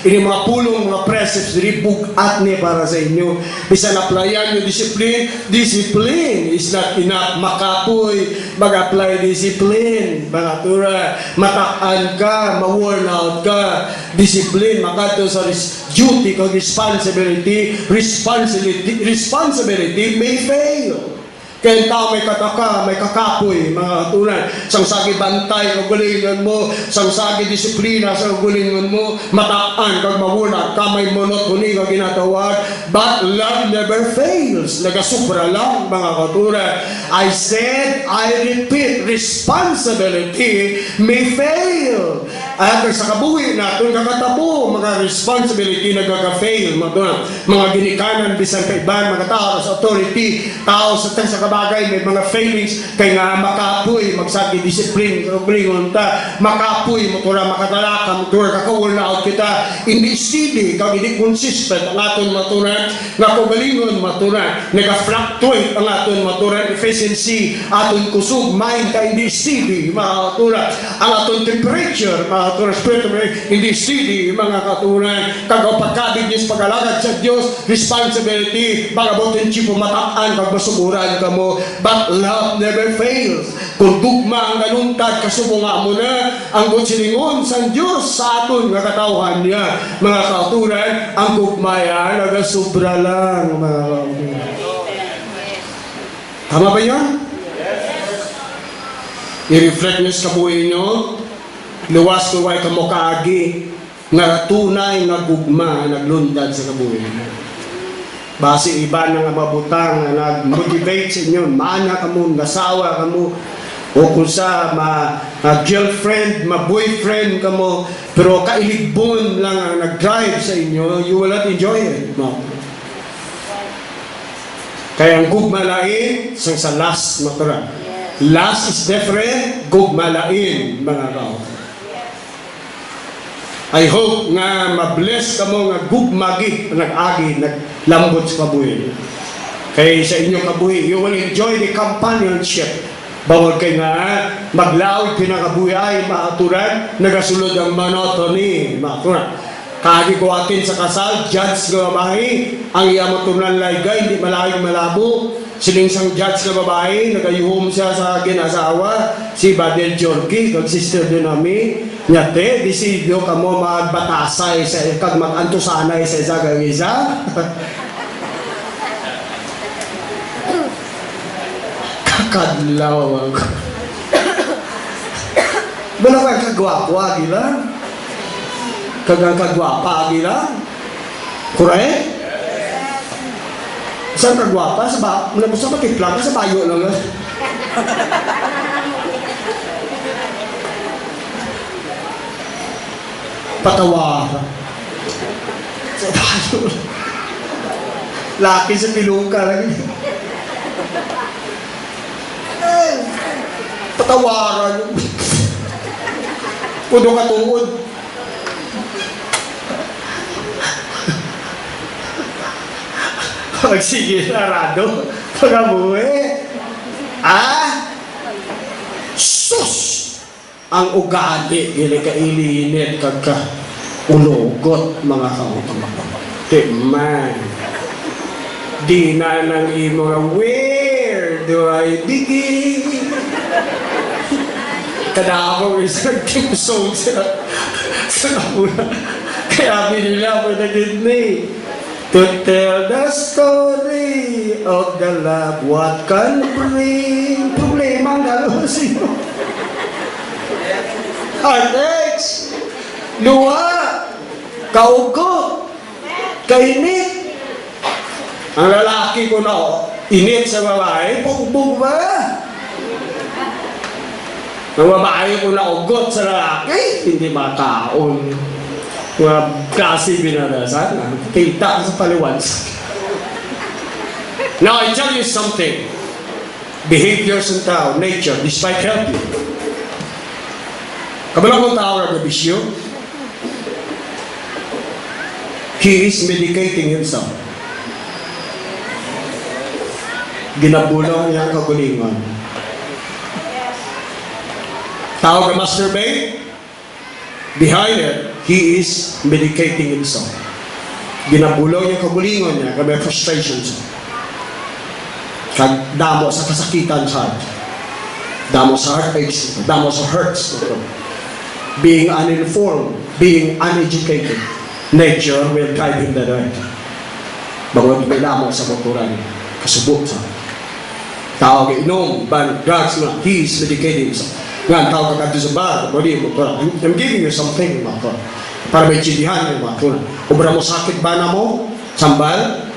Ini mga pulong, mga precepts, ribugat ni para sa inyo. Bisa na applyan nyo discipline, discipline is not enough. Makapoy, mag-apply discipline, mga katuran. Mataan ka, ma-worn out ka, discipline, makato sa duty kag responsibility may fail. Kaya tao may kataka, may kakapoy, mga katunan, sang sagi bantay kag gulingon mo, sang sagi disiplina sa gulingon mo, mataan kag mawuna, kamay monotony kag ginatawag, but love never fails. Nagasupra lang, mga katunan. I said, I repeat, responsibility may fail. At sa kabuhi natin, kakatabo, mga responsibility nagkaka-fail, mga ginikanan, bisan kaiban, mga tao sa authority, tao sa kabagay, may mga failings, kaya nga makapoy, magsagi discipline, kagulingon ta, makapoy, motora, makatalaka, motora, kakawal na out kita, hindi steady, kag hindi consistent, ang aton maturan, nga kagalingon maturan, nag-fluctuate ang aton maturan, efficiency, aton kusog, mind ka hindi steady, mga katuran, ang aton temperature, mga katuran, spiritual, hindi steady, mga katuran, kagaw pagkabig niyo sa pag-alagad sa Diyos, responsibility, magabotin chipo mataan, kag masumuran ka mo, but love never fails. Kung dugma ang naluntad, kasubunga mo na ang gutsilingon sa Diyos sa aton nga katawhan niya, mga kauturan, ang gugmaya nagasubra lang, mga kauturan. Tama ba yan? I-reflect nyo sa kabuhay nyo, luwas kuway ka mo kaagi, nga tunay nga gugma nagluntad sa kabuhay nyo. Base iba nga mabutang na nag-motivate sa inyo, maana ka mo, nasawa ka mo, o kung sa ma-girlfriend, ma-boyfriend ka mo, pero kailigbon lang ang nag-drive sa inyo, you will not enjoy it. No. Kaya ang gugmalain, sa last matara. Last is different, gugmalain, mga kao. I hope nga mabless ka mo nga gugmagi, nag-agi, naglambot sa kabuhi. Kaya sa inyong kabuhi, you will enjoy the companionship. Bawal kayo nga, maglaog pinakabuhi ay maaturan, nagasulod ang monotony, maaturan. Kagi ko atin sa kasal, judge nga babae, ang iyamatunan laygay, hindi malayong malabo. Siling sang judge na babae, nagayuhom siya sa ginasawa, si Badel Jorgi, kag sister din namin. Nyate, disidio ka mo magbatasay sa kag mag-antusanay sa isa kag isa. Kakadlaw ako. Wala kang kagwapo, agila. Kagang kagwapa, agila. Correct? Saan kagwapa? Sa matiplang ka, sa bayo lang. Patawaran. Sa bayo lang. Laki sa piluka lang. Patawaran. Puno ka tuod. Magsige sarado. Pagabuhi. Sus! Ang ugali, gili ka ilinit kagka ulogot, mga kautuman. Timan. Di na nang imo, where do I begin? Kadakong isang kimsong sa kapuna. Kaya binila ko na Disney. To tell the story of the love, what can bring problema ang gano'n sa'yo? Heartaches, luha, kaugot, kainit, Ang lalaki ko na init sa babae, bugbog ba? Ang babae ko na ugot sa lalaki, hindi makaon. Mga klase binarasan, kita sa paliwansa. Now I tell you something. Behaviors ng tao, nature, despite help you. Kabilang kong tao na bisyo, he is medicating himself. Ginabulong niya ang kagulingan. Tao na masturbate, behind it, he is medicating himself. Ginabulong niya ang kagulingan niya, kami frustrations. Damo sa kasakitan sa heart. Damo sa heartaches, damo sa hurts. Being uninformed, being uneducated, nature will guide him that way. Bago may damo sa kulturan, kasubok sa tao inom, ban, drugs, he is medicating himself. Nga, tao ka sa bar, I'm giving you something, para may chidihan, ubra mo sakit ba na mo, sambal,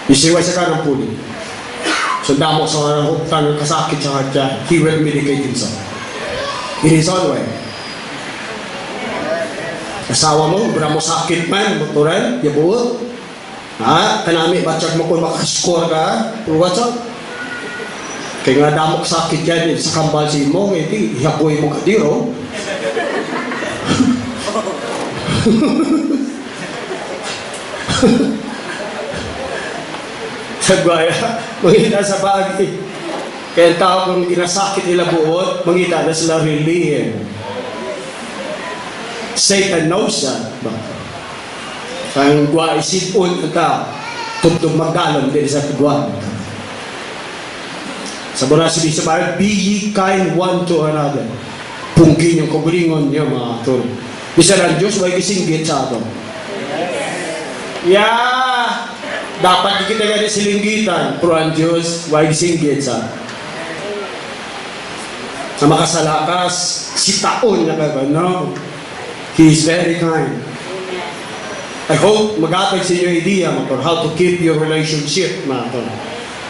isiway sa kanang puli. So damo sa huktan ng kasakit sa heart niya, he will medicate himself. In his own way. Asawa mo, ubra mo sakit man, motoran, yabuot. Kanami, batsyag mo kung makascore ka, what's up? Kaya nga damok sakit yan, sa kambal si mo, hindi, ihaboy mo ka diro. Sagwaya, mangita sa bagay. Kaya ang tao kung ginasakit nila buot, mangita na sila relihin. Satan knows that. Kaya gwa isipon ang tao, tugtog magdalong din sa gwa. Sa Borasi sa bahay, be ye kind one to another. Pungkin yung kagulingon niya, mga tol. Bisa ng Diyos, may kisinggit sa ato. Yeah! Dapat di kita gani silinggitan, pero ang Diyos, may kisinggit sa ato. Sa makasalakas, si taon na kagano. He is very kind. I hope mag-atag sa inyo idea, mga tol, how to keep your relationship, mga tol.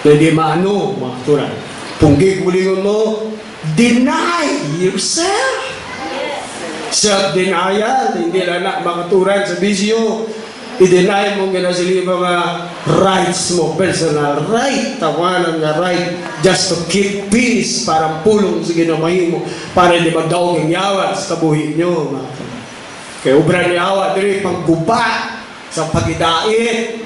Hindi maano, mga tol. Punggig gulingon mo, deny yourself. Self-denial, hindi na makaturan sa bisyo. I-deny mo nga sila mga rights mo, personal right. Tawanan nga right just to keep peace, parang pulong sa ginamahin mo, para hindi magdaong ang yawa sa kabuhi nyo. Kaya ubra ni yawa, dili pangguba sa pagidait,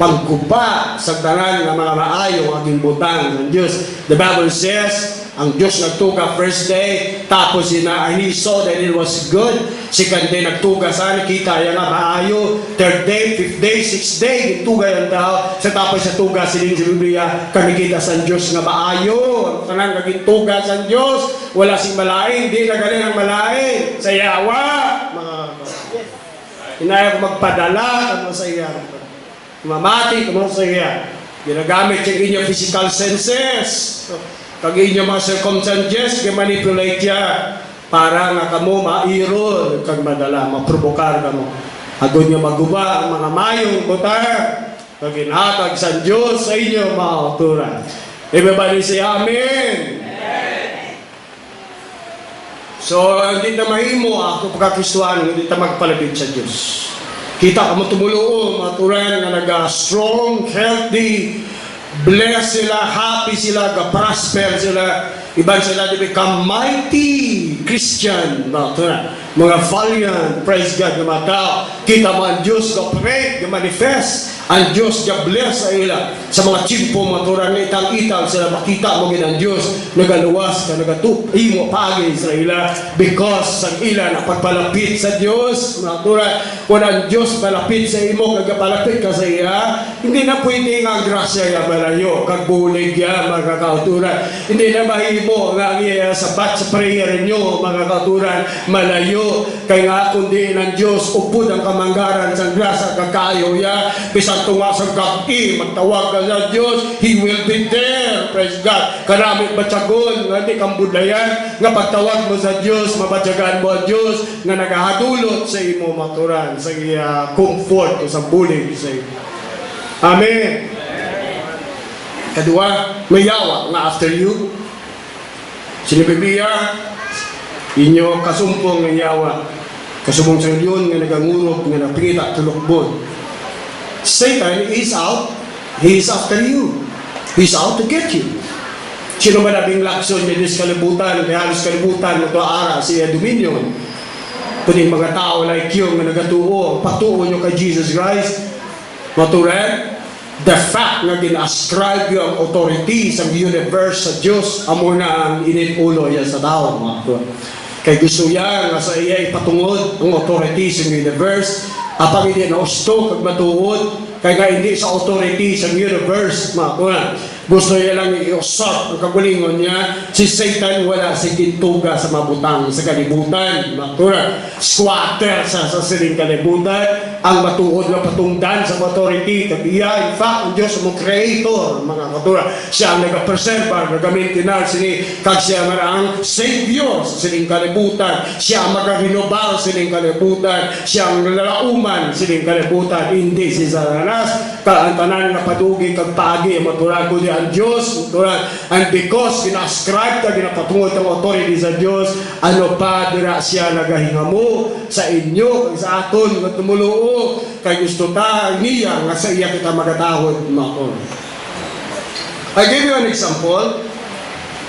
pangguba sa tanan ng mga maayong aging butang ng Diyos. The Bible says, ang Diyos nagtuga first day, tapos he saw that it was good. Second day nagtuga sa kita yan nga maayo. Third day, fifth day, sixth day, gituga yan daw. Sa tapos sa tuga siling sa Biblia, kamikita sa Diyos nga maayo. Ang tanan kagintuga sa Diyos, wala sing malain, di na galing ang malain. Sa yawa, mga inaya ko magpadala, ano sa iya. Mamati, kung sa iya. Ginagamit yung inyong physical senses. Kag inyong mga circumstances, manipulate ya para nga kamo mairol, kag madala, maprovokar ka mo. Agod nyo maguba ang mga mayong buta, kag inhatag sa Diyos sa inyo, mga autura. Everybody say Amen. So, hindi na mahimo ako pagkakistuan, hindi na magpalapit sa Diyos. Kita ka mo tumulong, maturan na nag-strong, healthy, blessed sila, happy sila, prosper sila, iban sila to become mighty Christian, mga valiant, praise God, mga tao. Kita mo ang Diyos ka-pray, ka-manifest, ang Diyos ka-bless sa ila, sa mga chimpo, maturan na itang-itang sila, makita mo gin ang Diyos, nagaluwas ka, nagatupi mo pagi sa ila, because ang ila na pagpalapit sa Diyos, maturan, kung ang Diyos palapit sa imo, kagapalapit ka sa iya, hindi na pwede nga ang grasya ya malayo, kagbulig ya, mga kauturan, hindi na mahimo nga ang iya sabat sa prayer nyo, mga kauturan, malayo, kaya nga kundi ng Diyos, upod ang kamanggaran sa grasya, kakayo ya, bisang tunga sa gabi, magtawag ka sa Diyos, He will be there, praise God. Karamit batyagon, nga di kang budlayan, nga pagtawag mo sa Diyos, mabatyagan mo ang Diyos, nga nagahadulot sa imo maturan, sa iya comfort o sa bulig sa iyo. Amen. Kadua, mayawa nga after you. Sinibibiya, inyo kasumpong nga yawa. Kasubong sa yun nga nagangurok, nga napingita, tulukbon. Satan is out. He is after you. He's out to get you. Sino man nabing lakson niya sa kalibutan, kaya halos kalibutan, ito ara siya dominion. Kuning mga tao like you nga nagatuo, patuo nyo kay Jesus Christ, matured, the fact na gina-ascribe yung authority sa universe sa Diyos, amo na ang ininulo yan sa tao, mga tuwa. Kaya gusto yan nga sa iya ipatungod ang authority sa universe, apang hindi na usto kag matuod, kaya nga hindi sa authority sa universe, mga tuwa. Gusto niya lang i-usap ang kagulingon niya. Si Satan wala si kintuga sa mabutang sa kalibutan. Matura, squatter sa siling kalibutan. Ang matuod na patungdan sa authority. Kabiya, in fact, ang Diyos mo creator, mga katura. Siya ang nag-preserve, nag-maintinar sini. Kag siya marang savior sa siling kalibutan. Siya ang mag-renovar sa siling kalibutan. Siya ang lalauman sa siling kalibutan. Hindi si Satanas. Ang tanan na padugi kag pagi, matura, kundi ang Diyos, and because kinascribe ka, ginapatungod ang authority sa Diyos, ano pa dira siya nagahinga mo sa inyo, sa aton, nga tumuluo, kay gusto ta, niya, nga sa iya kita magatahod, makon. I give you an example.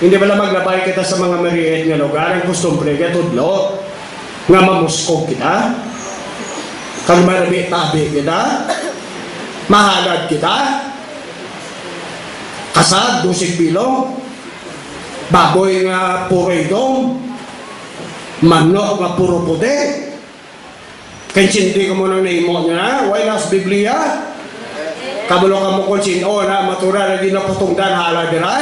Hindi ba lang maglabay kita sa mga mariit nga lugar, ang kustumbre, katudlo, nga mamuskog kita, kang marami-tabi kita, mahalad kita, kasad, 12 bilog, baboy nga puro idong, manok nga puro puti. Kaya hindi ka mo nang naimo niya, why nas Biblia? Kabulo ka mo kung sino na matura na di na patungdan hala dira,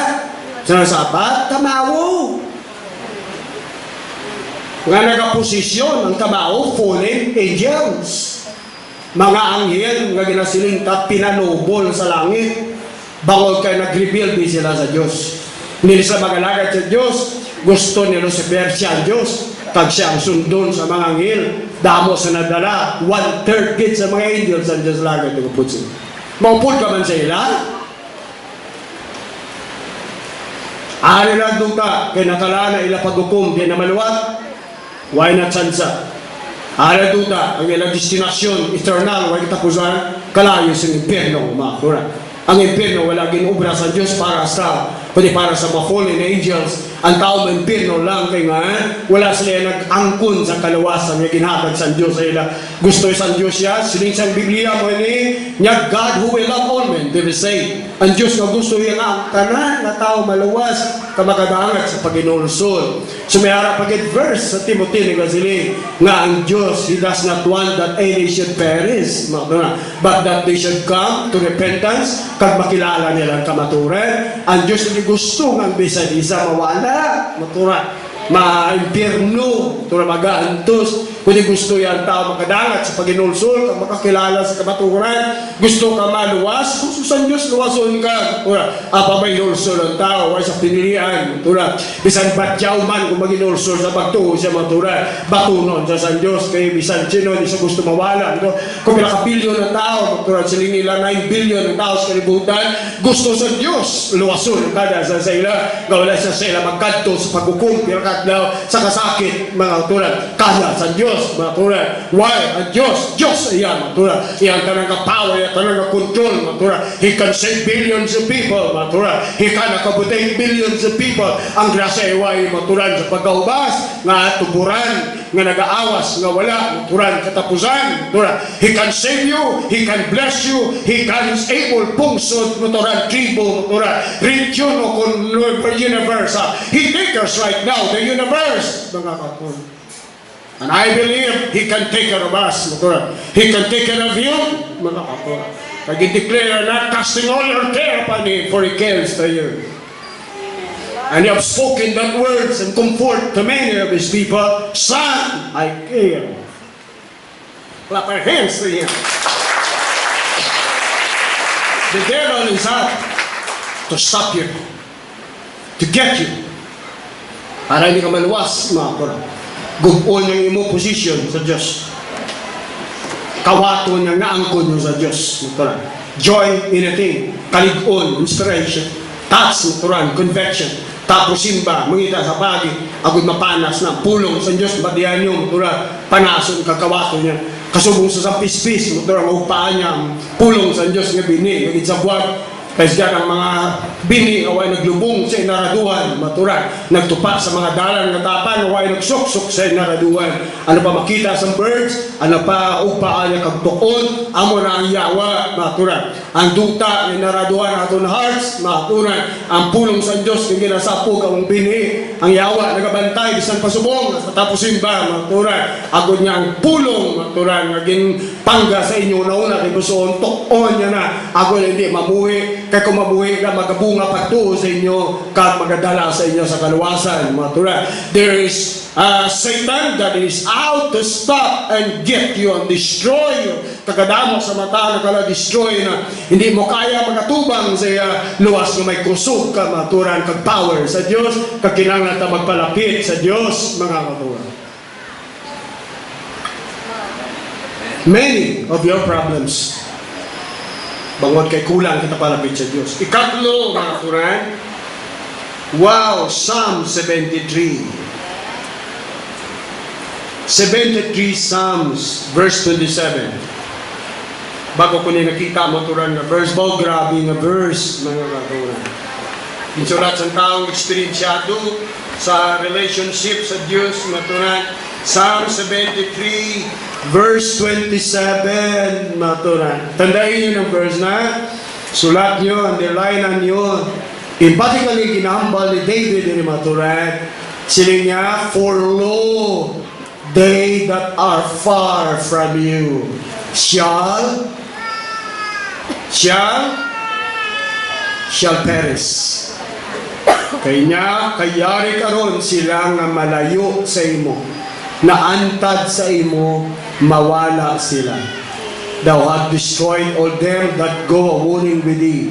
sinasapat, tamawo. Nga nagaposisyon ang tamawo, fallen angels. Mga anghel nga ginasiling pinanubol sa langit. Bangod kayo nag-reveal din sila sa Diyos. Hindi sila mag-alagad sa Diyos. Gusto ni Lucifer siya ang Diyos. Tag siya ang sundon sa mga anghel. Damo sa nadala. 1/3 git sa mga angels ang Diyos lagad. Maupod ka man sa ila. Ari lang doon ka. Kaya nakala na ila paghukom. Kaya na maluwat. Why not sansa? Ari doon ka. Ang ilang destinasyon eternal. Why katapusan? Kalayo sa impyerno. Mga ang impyerno wala ginubra sa Diyos para sa, kundi para sa mga fallen angels. Ang tao ng impyerno lang kay nga, wala sila nag-angkon sa kalawasan nga ginhatag sa Diyos sa ila. Gusto sa Diyos siya, siling sa Biblia mo ini, niya God who will love all men, they will say. Ang Diyos na gusto niya nga, ang tanan na tao maluwas, kamakadangat sa paginulsol. So may harap pag-verse sa Timothy ni Gazili, nga ang Diyos, He does not want that any should perish, but that they should come to repentance, kag makilala nilang kamaturan. Ang Diyos na gusto ng bisan-isa mawala, matura, ma-impierno, matura, mag-aantos. Kundi gusto yan tao makadangat sa paginulsol, kag makakilala sa kamaturan. Gusto ka maluwas, gusto sa Diyos luwason ka. Matura, apa may nulsol ang tao, ay sa pinilian. Matura, bisan batyaw man kung maginulsol sa bagto siya, matura, batunon sa Diyos. Kaya bisan sino, hindi siya gusto mawala. Kung pinaka-bilyon ng tao, matura, sila nila 9 billion ng tao sa kalibutan, gusto sa Diyos luwason kada sa ila. Gawala siya sa ila magkanto sa paghukom, pinakadlaw sa kasakit, mga matura, kaya sa Diyos. Mga tura, why? Ang Diyos, Diyos iyan, mga tura, iyan ka ng kapower, iyan ka ng control, mga tura, He can save billions of people, mga tura, He can nakabutay billions of people. Ang grasya iway, mga tura, sa pagkaubas, nga tuburan, nga nag-aawas, nga wala, mga tura, katapusan, mga tura, He can save you, He can bless you, He can able pungsod, mga tura, tribo, mga tura, region o universe, He takes us right now, the universe, mga kapon. And I believe He can take care of us. He can take care of you. Mga kapwa. Pag-declare na, casting all your care upon Him, for He cares for you. And you have spoken that words and comfort to many of His people. Son, I care. Clap our hands to Him. The devil is out to stop you, to get you. Para hindi ka maluwas, mga kapwa. Gugon yung imo position sa Diyos. Kawato niya nga angkon nyo sa Diyos. joy in a thing, kalig-on, inspiration, touch, maturan, convection, tapos simba, mangita sa pagi, ako'y mapanas na, pulong sa Diyos, batihan nyo, maturan, panason, kakawato niya, kasubong sa pispis, maturan, maupaan niya, pulong sa Diyos nga bini, ngagit sa buwan, kasi dyan ang mga bini, away naglubong sa inaraduhan, maturan, nagtupa sa mga dalan ng tapan, away nagsuksok sa inaraduhan. Ano pa makita sa birds, ano pa upaan niya kagtukon, amo na ang yawa, maturan. Ang duta, inaraduhan ato na hearts, maturan. Ang pulong sa Diyos, yung ginasapog ang bini, ang yawa, nagabantay, bisan pasubong, tapos simba, maturan. Agod niya ang pulong, maturan, naging pangga sa inyo na una, kibusoon, tukon niya na, agod hindi mamuhi, kaya kung mabuhay ka, magabunga pa to sa inyo, kag magadala sa inyo sa kaluwasan. There is Satan that is out to stop and get you and destroy you. Kagadamo sa mata na kala destroy na hindi mo kaya magatubang sa luwas na may kusog ka, maturan, kag power sa Diyos, kag kinanglan ta magpalapit sa Diyos, mga maturan. Many of your problems, bangod kay kulang kita palapit sa Diyos. Ikatlo, mga turan, wow, Psalm 73. 73 Psalms, verse 27. Bago ko nakita mo turan na verse, grabe nga verse, mga turan. Insulat sa taong eksperensyado sa relationship sa Diyos, mga turan. Psalm 73, verse 27, maturan. Tandaan nyo ng verse na, sulat nyo, underlinean nyo. Emphatically, ginahambal ni David ni maturan. Sila niya, for lo, they that are far from you shall perish. Kaya kayari karon sila nga malayo sa imo, naantad sa imo, mawala sila. Thou hast destroyed all them that go a-warring with thee.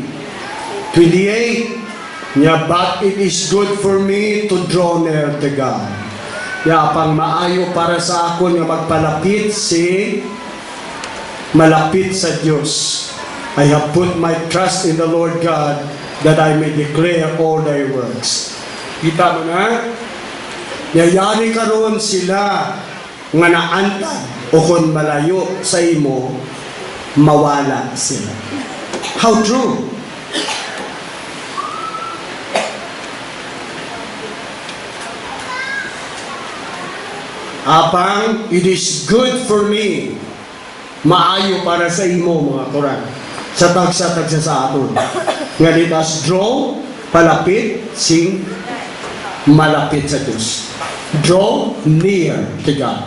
28, but it is good for me to draw near to God. Pang maayo para sa ako nga magpalapit malapit sa Diyos. I have put my trust in the Lord God that I may declare all thy works. Kita mo na? Yayari karon sila nga naantad o kung malayo sa imo, mawala sila. How true? Apang, it is good for me. Maayo para sa imo, mga Quran. Sa tagsa-tagsa sa aton. Nga litas draw, palapit, malapit sa Diyos. Draw near to God.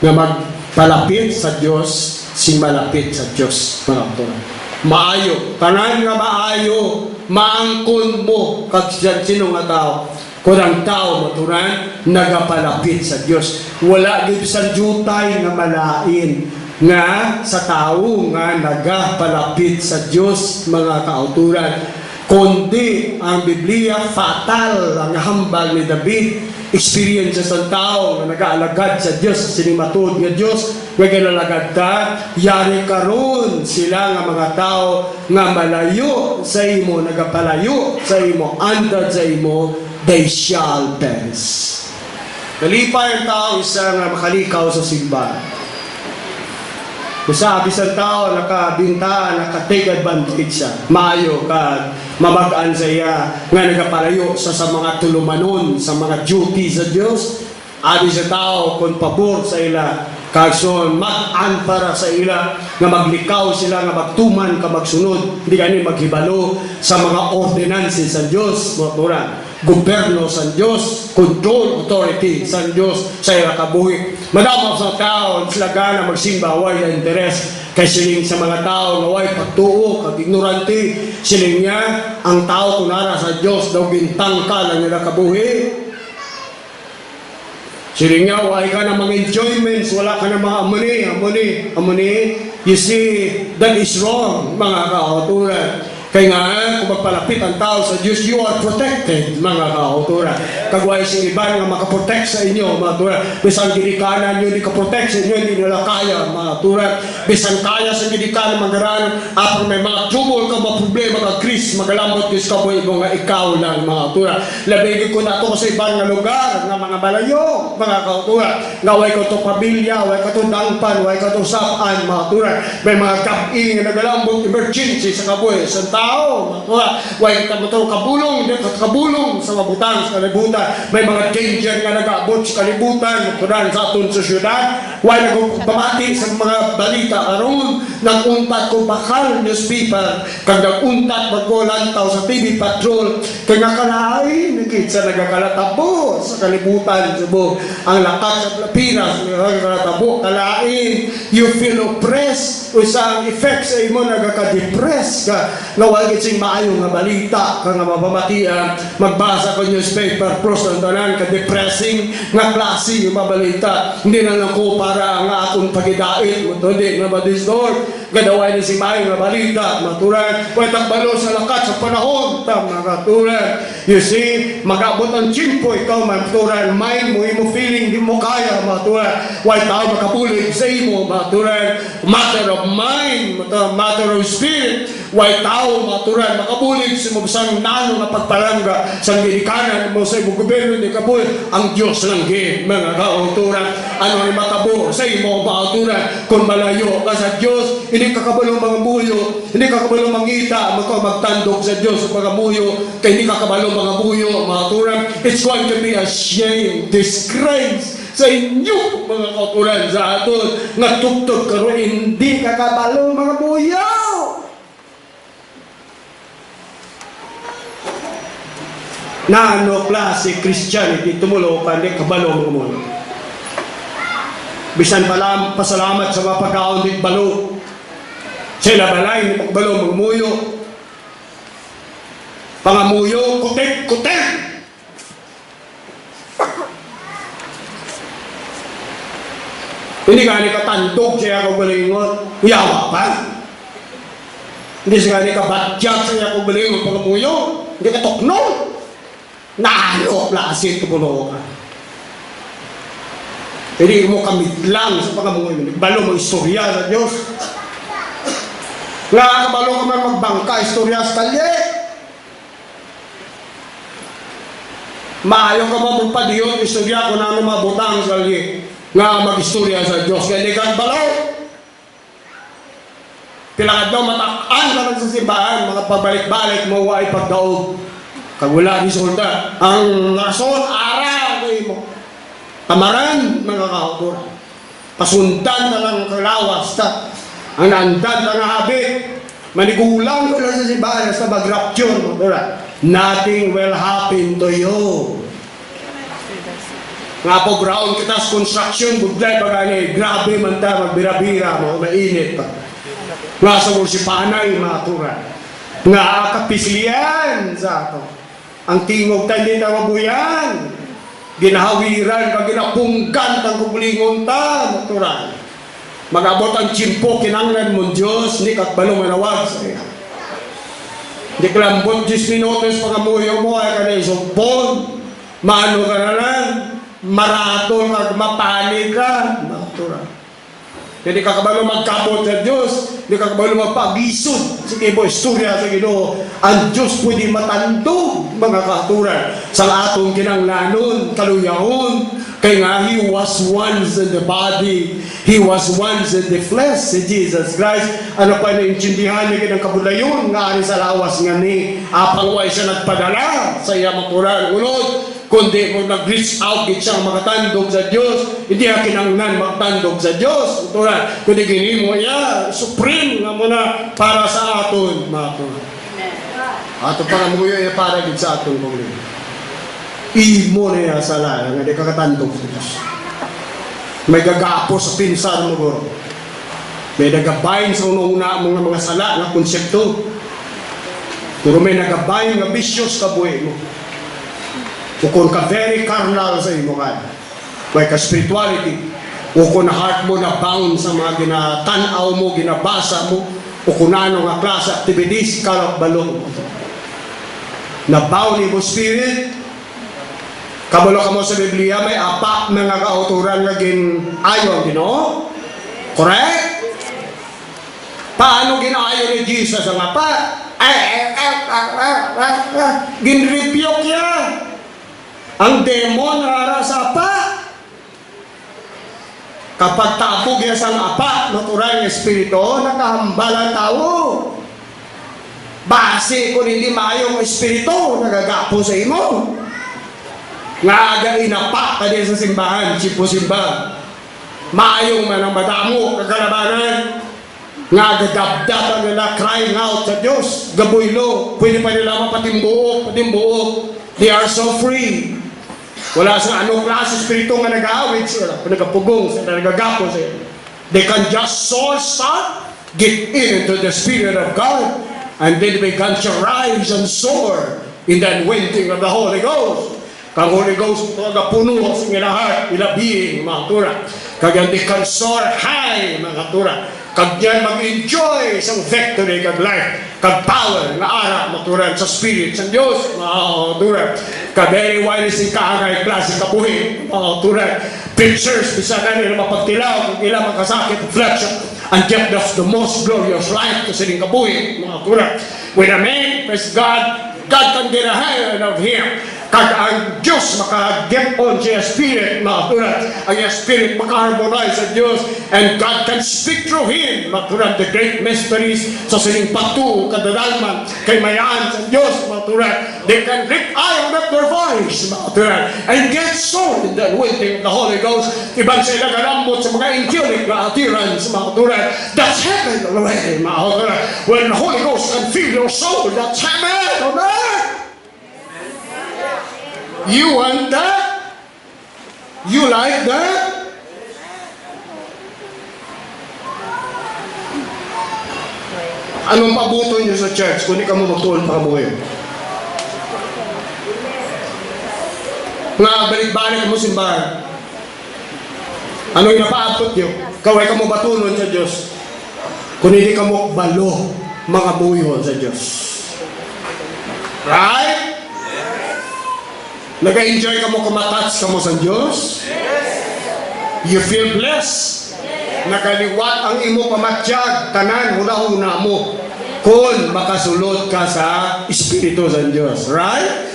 Nga magpalapit sa Diyos, malapit sa Diyos, mga Quran. Maayo. Tanan nga maayo, maangkon mo, kag sino nga tao. Kung ang tao, maturan, nagapalapit sa Diyos. Wala din sa jutay na malain nga sa tao nga nagapalapit sa Diyos, mga kauturan. Kundi ang Biblia, fatal ang hambal ni David, experiences ng tao na nag-aalagad sa Diyos, sinimatod nga Diyos, nga ginalagad ta, yari karon sila nga mga tao nga malayo sa imo, nagapalayo sa imo, andad sa imo, they shall perish. Kalipay ang tao isa nga makalikaw sa simbahan. Usa bisan tao nakabinta, naka-take advantage siya. Maayo ka mabagaan sa iya nga nagapalayo sa mga tulumanon, sa mga duty sa Dios. Abi sa tao kung pabor sa ila, kagson mag-an para sa ila nga maglikaw sila nga magtuman ka magsunod, hindi kani maghibalo sa mga ordinances sa Dios, mga gobyerno sa Diyos, control, authority sa Diyos sa ila kabuhi. Madamo sa tao, sila gana magsimba, way na interes, kay siling sa mga tao na way pagtuo, kag ignorante, siling niya, ang tao kunara sa Diyos, daw bintang ka lang nila kabuhi. Siling niya, way ka na mga enjoyments, wala ka na mga amuni. You see, that is wrong, mga kauturan. Kaya nga, kung magpalapit ang tao sa Diyos, you are protected, mga kautura. Kagway si iba nga makaprotect sa inyo, mga kautura. Bisang ginikanan nyo, hindi ka-protect sa inyo, hindi nila kaya, mga kautura. bisan kaya sa gidikanan magaran, apang may mga trouble ka, mga problema ka, Chris, magalambot Diyos ka po nga ikaw lang, mga kautura. Labigin ko na ito sa ibang nga lugar, nga mga balayo, mga kautura. Nga way ko ito pabilya, way ko ito dangpan, way ko ito sapan, mga kautura. May mga kapi nga nagalambot, emergency sa kabuhi, sa tao, mga kautura. Way ka ito kabulong, hindi ka kabulong sa mabutan, sa kalibutan. May mga danger nga nag-abot sa kalibutan, kunan sa aton sa syudad. Way nagpamati sa mga balita aron nag-untat ko bakal newspaper, kag nag-untat magkulantaw sa TV Patrol, kay nakalain, nakita nagakalatabo sa kalibutan, subo. Ang lakas sa Pilipinas, nagakalatabo, kalain, you feel oppressed, usang effect sa imo, nagaka-depress ka, nawagit sing maayong nga balita, ka nga mapamatian, magbasa ko newspaper, pros ang tanan, ka-depressing, nga klase yung mabalita, hindi na lang ko para nga akong pagidait, hindi na ma-distort, gadaway na si maayong nga balita, maturan, pwetang balo sa lakat sa panahon, maturan, you see, mag-abot ang chimpo, ikaw, maturan, mind mo, imo feeling, di mo kaya, maturan, why tao makapulig sa imo, maturan, matter of mind, matter of spirit, why tao, maturan, makapulig sa mo sang nano na pagpalangga, sa gilikanan mo sa imo gobyerno, di kapulig, ang Diyos lang, mga kauturan, ano ay matabo sa imo, maturan, kung malayo ka sa Diyos, hindi ka kabalong mga buyo, hindi ka kabalong mangita, magtandog sa Diyos sa mga buyo, kaya hindi ka kabalong mga buyo, mga turan, it's going to be a shame, disgrace sa inyo, mga kauturan, sa aton, nga tuktok ka rin, hindi ka kabalong mga buyo. Na ano klase Christianity, tumulo ka, hindi kabalong mga buyo. Bisan pala, pasalamat sa mga pagkaon di balo. Sila balay, hindi pagbalo, magmuyo. Pangamuyo, kutik. Hindi ka katandog siya kung balingon. Yawa pa. Hindi siya kabatyak siya kung balingon, pangamuyo. Hindi ka tokno. Naano, klase, tumulo ka. Hindi mo kamit lang sa pangamuyo. Balo mo istorya sa Diyos. Nga kabalo ka man magbangka, istorya sa kalye. Maayo ka man magpadiyon, istorya kung ano mabutang sa kalye. Nga mag-istorya sa Diyos. Kaya hindi ka balaw. Pilangad daw mataan ka lang sa simbahan, mga pabalik-balik mo ay pagdaog. Kagula ni Solda. Ang rason, ara, kayo mo. Tamaran, mga kautura. Pasundan na lang kalawas ta. Ang naandan na nga habit. Manigulang ko lang sa simbahan sa mag-rapture, kautura. Nothing will happen to you. Nga po ground kita sa construction, buglay pa gani. Grabe man ta, magbira-bira mo, mainit pa. Nga sa mursipanay, mga kautura. Nga kapislian sa ato. Ang tingog tayo din na mabuyan. Ginahawiran ka, ginapunggan ang kubulingon ta, natural. Mag-abot ang chimpo, kinanglan mo Diyos, ni kakbalong manawag sa iya. Di kalambot 10 minutos pangamuyo mo, ay ka na isumpon, maano ka na lang, maraton, mapani ka, natural. Hindi ka kabalo magkabot sa Diyos, hindi ka kabalo magpagisod. Sige po, istorya sa Ginoo. Ang Diyos pwede matandog, mga katuran, sa atong kinanglanon, kaluyahon. Kaya nga, He was once in the body, He was once in the flesh, si Jesus Christ. Ano pa naintindihan niya kinang kabulayon, nga ani sa lawas nga ni, apangway siya nagpadala sa iya maturan. Unod, kundi mo nag-reach out siyang makatandog sa Diyos, hindi ka kinanglan magtandog sa Diyos. Ito kundi gini mo ya, supreme nga muna para sa aton, maton. Ato para mo yun, para din sa aton kong rin. Imo na ya sa laya, nga di ka katandog sa Diyos. May gagapos sa pinsan mo, bro. May nagabayin sa una mga sala nga konsepto. Pero may nagabayin nga vicious ka buhay mo. Kung ka very carnal sa imo ka, may ka spirituality, o kung na heart mo na bound sa mga ginatanaw mo, ginabasa mo, o kung ano nga klase activities, kalap balong na bound mo spirit, kabalo ka mo sa Biblia, may apak na nga kauturan na ayon, Ginoo? Correct? ni Jesus ang apa. Ginrebuke niya ang demon na ara sa apa. Kapag tabog niya sa apa, natural ng espiritu, nakahambal ang tao. Base kung hindi maayong espiritu, nagagapo sa imo. Nga aga inapa ka din sa simbahan, simba. Maayong man ang madamo, kagalabanan. Nga gadabdatan nila, crying out sa Diyos, gabuylo, pwede pa nila patimbuok. They are so free. Wala sa anong klase espiritu nga nag-aawit sila, nagapugong sila, nagagapo sila. They can just source up, get into the Spirit of God, and then began to rise and soar in the anointing of the Holy Ghost. Kang Holy Ghost puno sa mga heart, ila being, mga tura. Kag they can soar high, mga tura. Kag yan mag-enjoy sa victory, kag life, kag power, na ara, maturan sa spirit, sa Diyos, mga tura. Kag very wise yung kaangay, klase kapuhin, mga tura. Pictures, bisa na nila mapagtilaw, kung ilang makasakit, reflection, and get the most glorious life kasi rin kapuhin, mga tura. When a man, praise God, God can get a hand of him. Kag ang Diyos maka-get on siya spirit, mga tulad. Ang yung spirit maka-harmonize sa Diyos. And God can speak through him, mga tulad, the great mysteries sa sining patu, kadadalman, kay mayaan sa Diyos, mga tulad. They can lift eye up their voice, mga tulad, and get soul in the anointing of the Holy Ghost. Ibang sila galambot sa mga angelic na utterance, mga tulad. That's heaven already, mga tulad. When the Holy Ghost can fill your soul, that's heaven on earth. You want that? You like that? Anong pabuto niyo sa church kung di ka mo magtuon pa mo yun? Nga balik-balik mo simbahan. Ano yung napaabot niyo? Kaway ka mo batunon sa Diyos kung hindi ka mo balo mga buyon sa Diyos. Right? Nag-enjoy ka mo kumatouch ka mo sa Diyos? You feel blessed? Nagaliwat ang imo pamatsyag, tanan, huna-huna mo. Kung makasulod ka sa Espiritu sa Diyos. Right?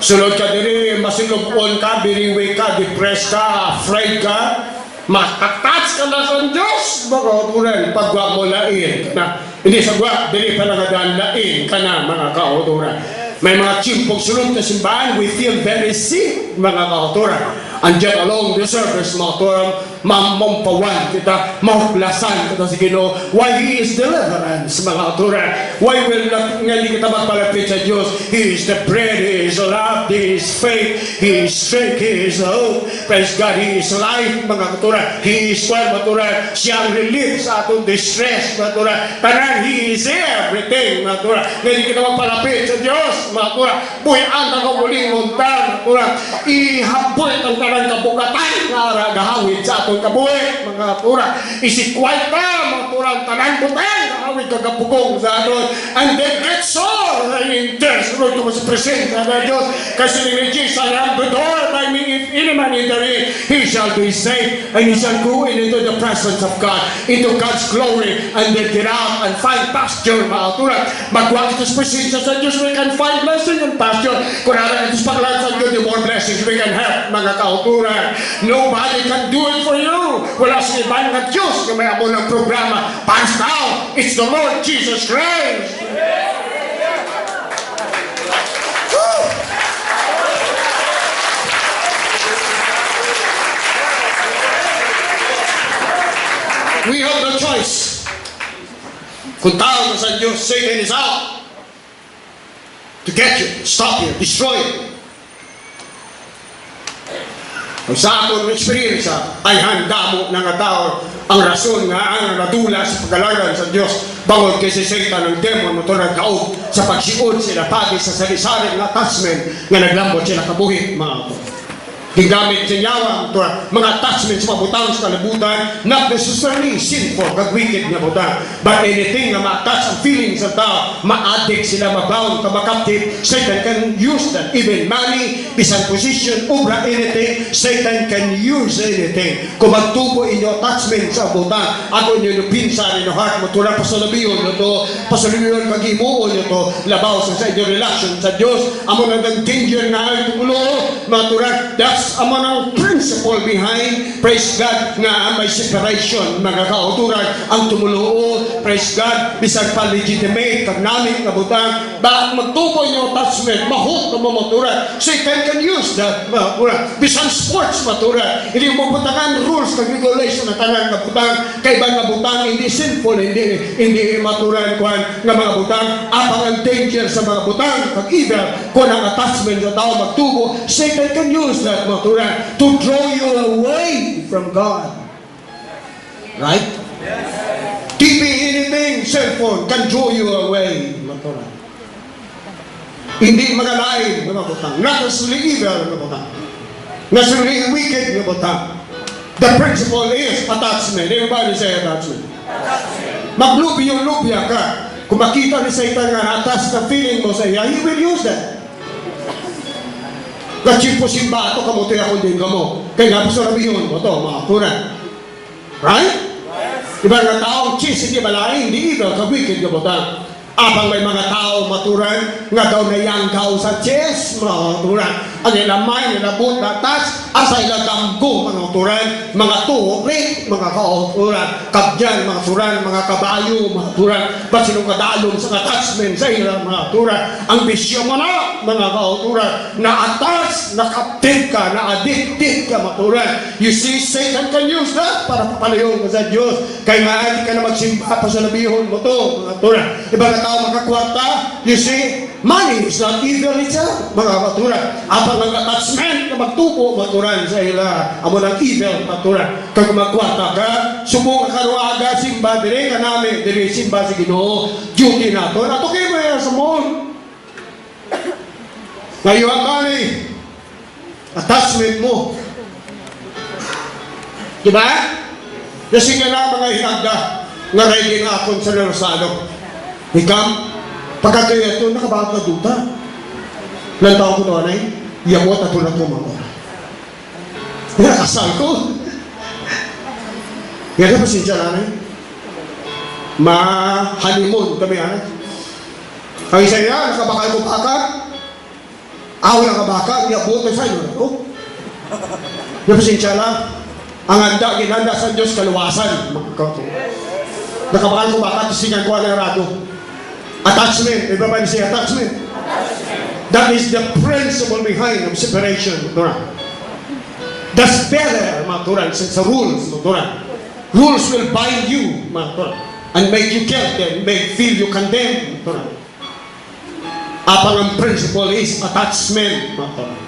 Sulod ka diri, masilubon ka, biriwi ka, depressed ka, afraid ka, makatouch ka na sa Diyos. Baka utunan, pagwa mo lain. Hindi sa gwa, diri pa nagadaan lain ka na, mga kauturan. May mga chimpong sulod na simbahan, we feel very sick, mga kauturan. Andiyan along the service, mga kauturan, mamampawan kita, mahuplasan kita sa Ginoo. Why He is deliverance, mga kauturan. Why will not hindi kita magpalapit sa Diyos? He is the bread, He is love, He is faith, He is strength, He is hope. Praise God, He is life, mga kauturan. He is well, mga kauturan. Siyang relief sa atong distress, mga kauturan. Tanan, He is everything, mga kauturan. Hindi kita magpalapit sa Diyos, mga kauturan. Buyan na kamuling muntan, mga kauturan. Ihaboy ang tanang kabukatan na gahawid sa atong kabuhi, mga kauturan. Isikway ka, mga kauturan, tanang butang, gahawid kagapugong sa aton. And then get soul in terms, Lord, ko sa presensya ng Diyos. Kasi ni Jesus, I am the door, by me, if any man enter in, he shall be saved, and he shall go into the presence of God, into God's glory, and then get out and find pasture, mga kauturan. Magwag ito sa presensya sa Diyos, we can find blessing and pasture. Kung naran ito sa paglalan sa Diyos, the more blessings we can have, mga kauturan. Nobody can do it for you. Wala sa ibang ng Diyos na may amo ng programa. Hands down, it's the Lord Jesus Christ. We have no choice. Kung tao ka sa Diyos, Satan is out to get you, stop you, destroy you. Kung sa atong experience ay handa mo ng tao ang rason nga ang nadula sa pagalaran sa Diyos bangod kay si Satan ng demon mo ito nagkaog sa pagsiod sila pagi sa sari-sari ng attachment nga naglambot sila kabuhi, mga Gigamit sa yawa mga attachments sa butang sa kalibutan, not necessarily sinful, kag wicked nga butang, but anything na ma-attach ang feelings sa tao, ma-addict sila, ma-bound, ka-captive, Satan can use that. Even money, bisan position, obra, anything, Satan can use anything. Kung magtubo inyo attachment sa butang, ako inyo pinsan inyo heart mo, tulad pasalabiyon nyo to, pasalabiyon kagimuon nyo to, labaw sa inyo relation sa Diyos, amo na ng danger na ay tumulo, maturan, that's amo ng principle behind, praise God, nga may separation, mga kauturan, ang tumuluo, praise God, bisan pa legitimate, kagnamit, kabutang, bakit magtupo yung attachment, mahot na mamaturan, Satan can use that, maturan, bisan sports, maturan, hindi mo butangan rules, regulation na tanang kabutang, kay ba nga butang, hindi sinful, hindi maturan, kuhan, nga mga butang, apang ang danger sa mga butang, kag either, kung ang attachment sa tao magtubo, Satan can use that, to draw you away from God. Right? TV, anything, cellphone can draw you away. Hindi magalain, mga butang. Not necessarily evil, mga butang. Necessarily wicked, mga butang. The principle is attachment. Everybody say attachment. Maglubyo-lubya ka. Kung makita ni Satan nga na-attach na feeling mo sa iya, he will use that. Kachip po simba ito, kamuti ako din kamo. Kaya nga po sa rabiyon mo ito, mga tunan. Right? Diba nga taong chis, hindi malain, hindi evil, ka-wicked ka butang. Apang may mga tao maturan, nga daw nayanggaw sa chess, mga turan. Ang ilamay, nilabot na tas, asa ilaganggo, mga turan, mga turik, mga kauturan, kabyan, mga turan, mga kabayo, mga turan, ba't sinong kadalong sa attachment sa ilang mga turan. Ang bisyo mo na, mga kauturan, na-attach, na-captive ka, na-addicted ka, mga turan. You see, Satan can use that para papalayo ka sa Diyos. Kaya nga, hindi ka na magsimba pa sa nabihon mo to, mga turan. Iba na tao makakwarta, you see, money is not evil itself, mga maturan. Apang ang attachment na magtubo, maturan sa ila, amo ng evil, maturan. Kag magkwarta ka, subong ka karuaga, simba, dire nga namin, dire simba sa Ginoo, duty na to. Nato kayo ba yan sa mall? Ngayon ang money, attachment mo. Diba? Kasi nga na mga hinagda, nga ready nga akong sa Rosado. Ikaw, pagkakaya ito, nakabakit na duta. Ilan taon ko doon ay, iyamot at tulad ko mga. Nakasal ko. Ngayon na pasensya na rin. Ma-honeymoon kami anay. Ang isa niya, nakabakal ko bakal. Aw nakabakal, iyamot na sa'yo. Ngayon pasensya lang. Ang handa, ginanda sa Diyos, kaluwasan. Nakabakal ko bakal, singan ko ang rado. Attachment. Everybody say attachment. That is the principle behind of separation. The speller, maturan, sa rules, maturan. Rules will bind you, maturan, and make you guilty, make feel you condemn, maturan. Apang ang principle is attachment, maturan.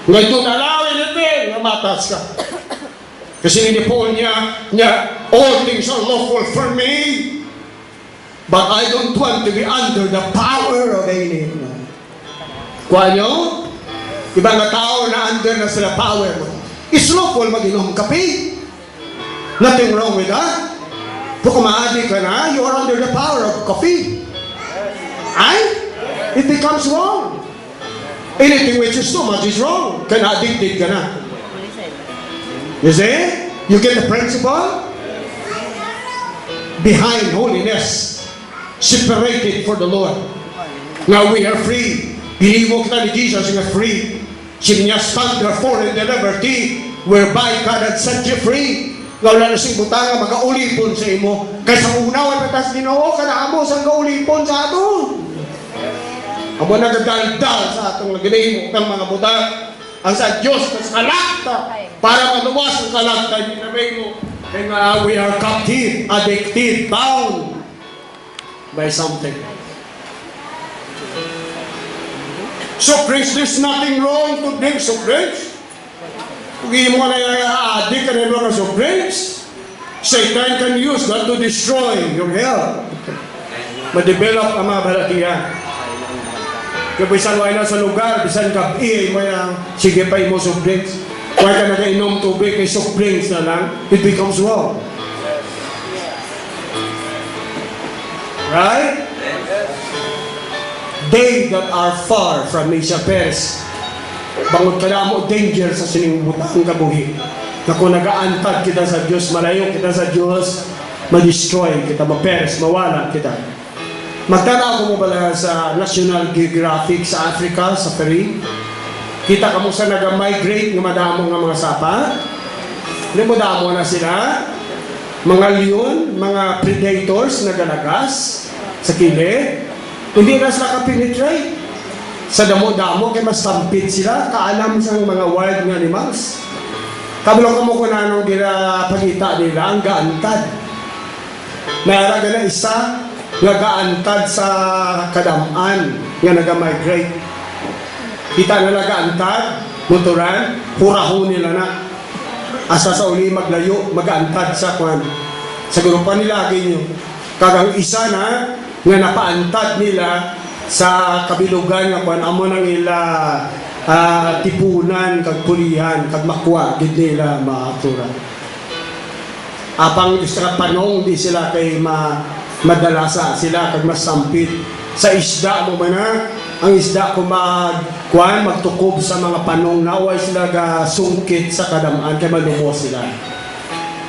Ngayon, alawin natin, matas ka. Kasi ni Paul niya, all things are lawful for me, but I don't want to be under the power of any man. Kuha nyo? Ibang na tao na under na sila power mo. It's lawful mag-inom kape. Nothing wrong with that. Kung kumaadi ka na, you are under the power of coffee. Ay? It becomes wrong. Anything which is too much is wrong. Kaya addicted ka na. You see? You get the principle? Behind holiness. Separated for the Lord. Now we are free. Binibo kita ni Jesus nga free. Siya stand therefore in the liberty whereby God had set you free. Wala na sing butanga, makaulipon sa imo. Kaysa unawan patas Ginoo, kanaamo sang kaulipon sa ato. Amo nagadaldal sa atong naginahimo ng mga butang. Ang sa Diyos sa kalakta para maluwas ang kalakta ni mo. Kaya we are captive, addicted, bound by something. So friends, there's nothing wrong to drink soft drinks. Kung hindi mo na addict ka na mga soft drinks, Satan can use that to destroy your health. Ma-develop ang mga balatihan. Kaya bisan wala na sa lugar, bisan gabi mo yung sige pa mo soft drinks. Why ka nakainom tubig kay soft drinks na lang, it becomes wrong. Right? They that are far from me, siya Perez. Bangod ka na mo danger sa sinibutang kabuhi. Na kung nagaantad kita sa Diyos, malayo kita sa Diyos, ma-destroy kita, ma-Perez, mawala kita. Magtanaw ko mo pala sa National Geographic sa Africa, sa Peru. Kita ka mo sa nag-migrate ng madamo ng mga sapa. Hindi mo damo na sila. Mga leon, mga predators na galagas sa kilid. Hindi na sila ka-penetrate. Sa damo-damo, kaya mas tampit sila. Kaalam sa mga wild animals. Kabalo ka mo kung anong ginapagita nila, ang gaantad. Mayroon na isa, nagaantad sa kadamaan, nga nag-migrate. Kita na nagaantad, motoran, hurahon nila na. Asa sa uli maglayo, magaantad sa kwan. Sa grupa nila, ganyo. Kagang isa na, nga napaantad nila sa kabilugan nga kwan, amo nang ila tipunan, kag pulihan, kag makwa, gid nila maatura. Apang sa panong, di sila kay madalasa, sila kag masampit. Sa isda mo man na, ang isda ko magtukob sa mga panong na away sila ga sungkit sa kadamaan kay malumos sila.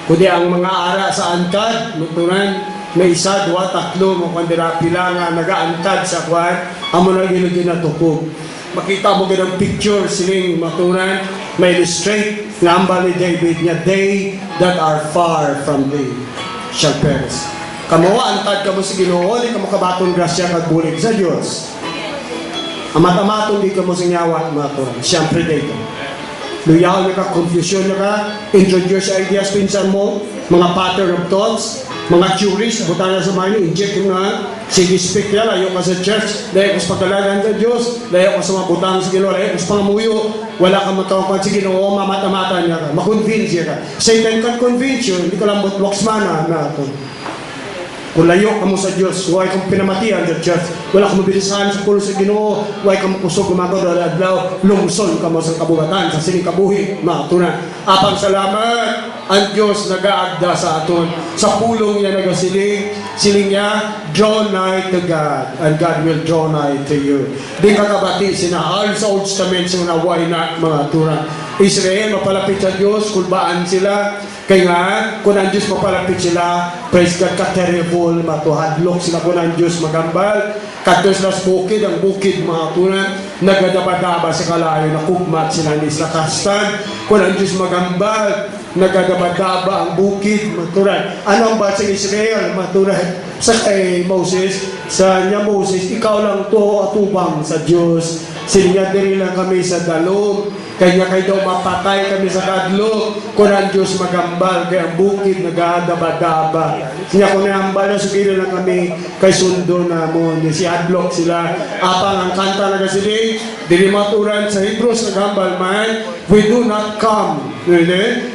Kundi ang mga ara sa antad, nutunan, may isa, dua, tatlo, mo kandira pila nga nagaantad sa kwan, amo na ginagin na tukob. Makita mo ganang picture siling matunan, may illustrate nga amba ni David niya, they that are far from thee shall perish. Kamo antad kamo sa Ginoo, di kamo kabaton grasya kag bulig sa Dios. Amat-amaton di kamo sa nyawa matunan. Siyempre dito. Luyaw na ka, confusion na ka, introduce ideas pinsan mo, mga pattern of thoughts, mga theories, buta na sa mga inject yung nga, sige speak na, layo ka sa church, layo ka sa pagkalagan sa Diyos, layo ka sa mga butang sa Ginoo, layo ka sa pangamuyo, wala ka matawag sa Ginoo, mamata-mata niya ka, makonvince ka. Satan can convince you, hindi ko lang works mana na ito. Kung layo ka mo sa Diyos, huwag kang pinamatian sa church, wala kang mabilisahan sa pulo sa Ginoo, huwag kang kusog gumagaw na adlaw, lungsol ka mo sa kabugatan, sa sining kabuhi, matuna. Apang salamat, ang Diyos nag-aagda sa aton. Sa pulong niya nagasiling, siling niya, draw nigh to God, and God will draw nigh to you. Di kakabati, sinahal sa Old Testament, sinaway na mga tura. Israel, mapalapit sa Diyos, kulbaan sila, kaya nga, kung ang Diyos mapalapit sila, praise God, ka-terrible, matuhadlok sila kung ang Diyos magambal. Katos nas bukid, ang bukid mga tunan, nagadabadaba sa kalayo, nakugmat sila ni sila kastan. Kung ang Diyos magambal, nagadabadaba ang bukid, maturan. Ano ang basang Israel, maturan? Sa kay Moses, sa niya Moses, ikaw lang to atubang sa Diyos. Sinya din lang kami sa dalom. Kanya kayo daw mapatay kami sa kadlo. Kung ang Diyos magambal, kaya ang bukid nagadabadaba. Sinya kung nahambal na sugilo na kami, kay sundo na mo. Si Adlock sila. Apang ang kanta na kasiling, dili maturan sa Hebrews nagambal man, we do not come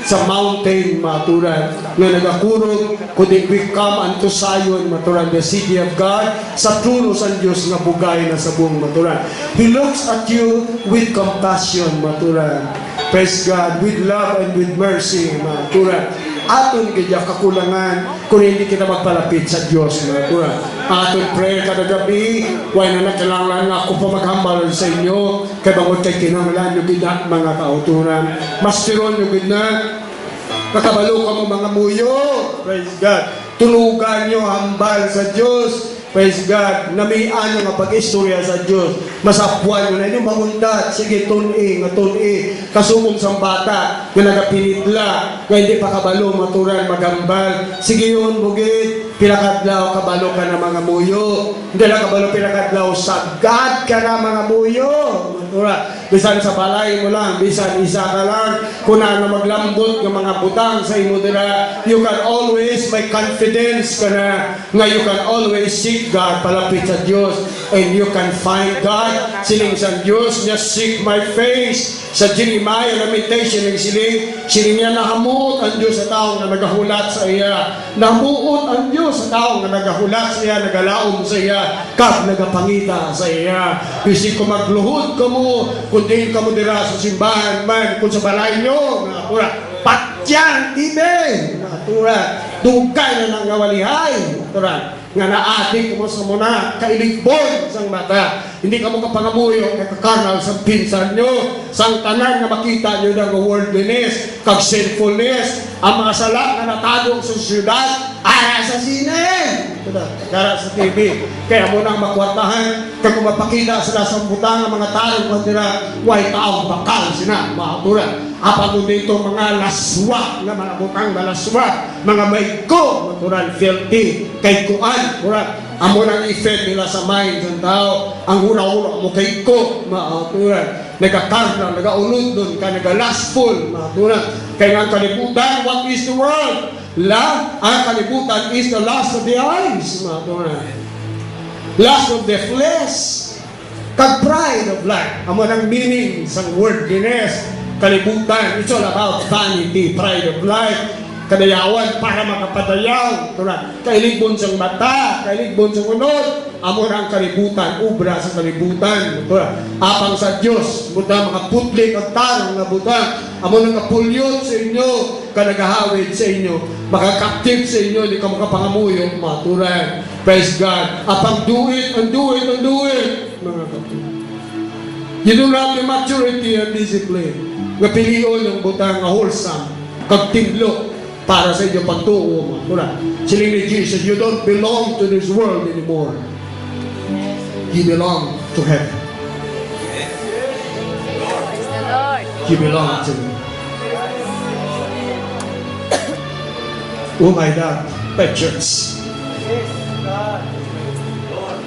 sa mountain maturan. Nga nagakurog, kundi we come unto Zion maturan, the city of God, sa trono sa Diyos nga bugay na sa buong maturan. He looks at you with compassion maturan. Praise God, with love and with mercy maturan. Aton kaya kakulangan kung hindi kita magpalapit sa Diyos maturan. Aton prayer kada gabi, why na nakailangan nga ako pa maghambal sa inyo, kay bangod kay kinamalan yung gina mga kauturan. Masteron yung gina, nakabalo ka mo mga muyo. Praise God. Tulugan nyo hambal sa Diyos. Praise God. Namian nyo nga pag-istorya sa Diyos. Masapuan nyo na inyo mangundat. Sige, tun-i, nga tun-i. Kasumong sang bata, nga nagapinitla, nga hindi pa kabalo, maturan, magambal. Sige yun, bugit. Pinakadlaw, kabalo ka na mga muyo. Hindi lang kabalo, pinakadlaw, sagad ka na mga muyo. Matura. Bisan sa balay mo lang, bisan isa ka lang. Kung na maglambot ng mga butang sa imo dira, you can always may confidence ka na, nga you can always seek God, palapit sa Diyos. and you can find God. Siling sa Diyos niya, seek my face. Sa Jeremiah, Lamentation, yung siling niya, nahamuot ang Diyos sa taong na nagahulat sa iya. Nahamuot ang Diyos sa taong na nagahulat sa iya, nagalaom sa iya, kap nagapangita sa iya. Isip ko magluhod ka mo, kundi ka mo dira sa simbahan man, kung sa balay nyo, natura, patyan, tibe, natura, dugay na nangawalihay, natura, nga naadik mo sa muna, kailigbon sang mata. Hindi ka mo kapangamuyo, kakarnal sa pinsan nyo, sang tanan nga makita nyo ng worldliness, kag sinfulness, ang mga sala na natadong sa syudad, ara sa sine, ara sa TV. Kaya mo nang makwartahan, kag kung mapakita sila sa butang ng mga tarong kandira, way taong bakal sina, matura. Apag dito mga laswa, nga mga butang malaswa, mga maiko, maturan filthy, kay kuan, mura, amo nang effect nila sa mind ng tao, ang una-una mo kay ko, maturan, nagakarna, nagaunod doon, ka nagalastful, maturan, kaya ang kalibutan, what is the world? Ang kalibutan is the lust of the eyes, maturan, lust of the flesh, kag pride of life, amo nang meaning sa worldliness, kalibutan, it's all about vanity, pride of life, kadayawan para makapadayaw, kailigbon sa mata, kailigbon sa unod, amo ang kalibutan, ubra sa kalibutan, apang sa Diyos, buta mga putlik at tarong na buta, amo nang kapulyot sa inyo, kanagahawid sa inyo, makakaktif sa inyo, hindi ka makapangamuyo, maturan, praise God, apang do it, and do it, and do it, mga kapatid. You don't have the maturity and discipline, nga piliyon ng butang nga wholesome, kag tinlo, para sa inyo pagtuo, mura. Siling ni Jesus, you don't belong to this world anymore. You belong to heaven. You belong to me. Oh my God, my church.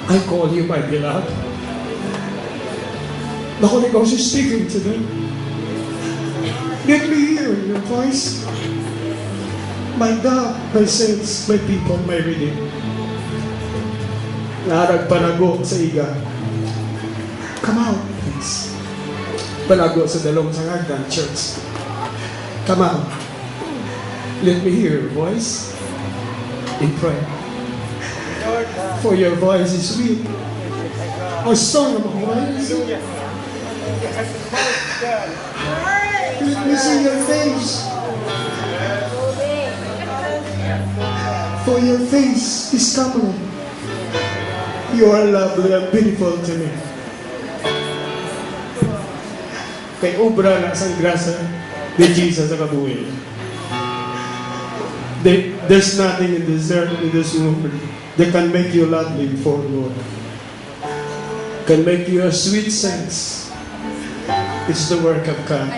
I call you my beloved. The Holy Ghost is speaking to them. Let me hear your voice. My God, my saints, my people, my redeemed. Narag panago sa iga. Come out, please. Panago sa dalong sangagan, church. Come out. Let me hear your voice in prayer. For your voice is sweet. A song of my voice. Let me see your face. For your face is comely. You are lovely and beautiful to me. Kay ubra na sang grasa ni Jesus sa kabuhi. There's nothing in this earth, in this world, that can make you lovely before Lord. Can make you a sweet sense. It's the work of God.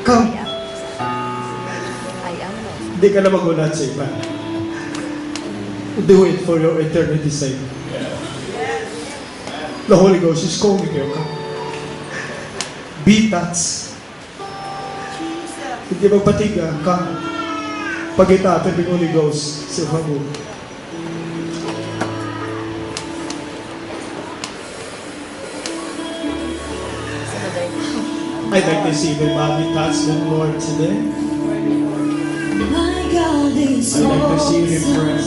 Come. Hindi ka na magulat sa iba. Do it for your eternity sake. The Holy Ghost is calling you. Come. Be touched. Hindi magpatiga. Come. Pag-itapin ng Holy Ghost sa mabuhay. I'd like to see everybody touch the Lord today. I'd like to see Him pray.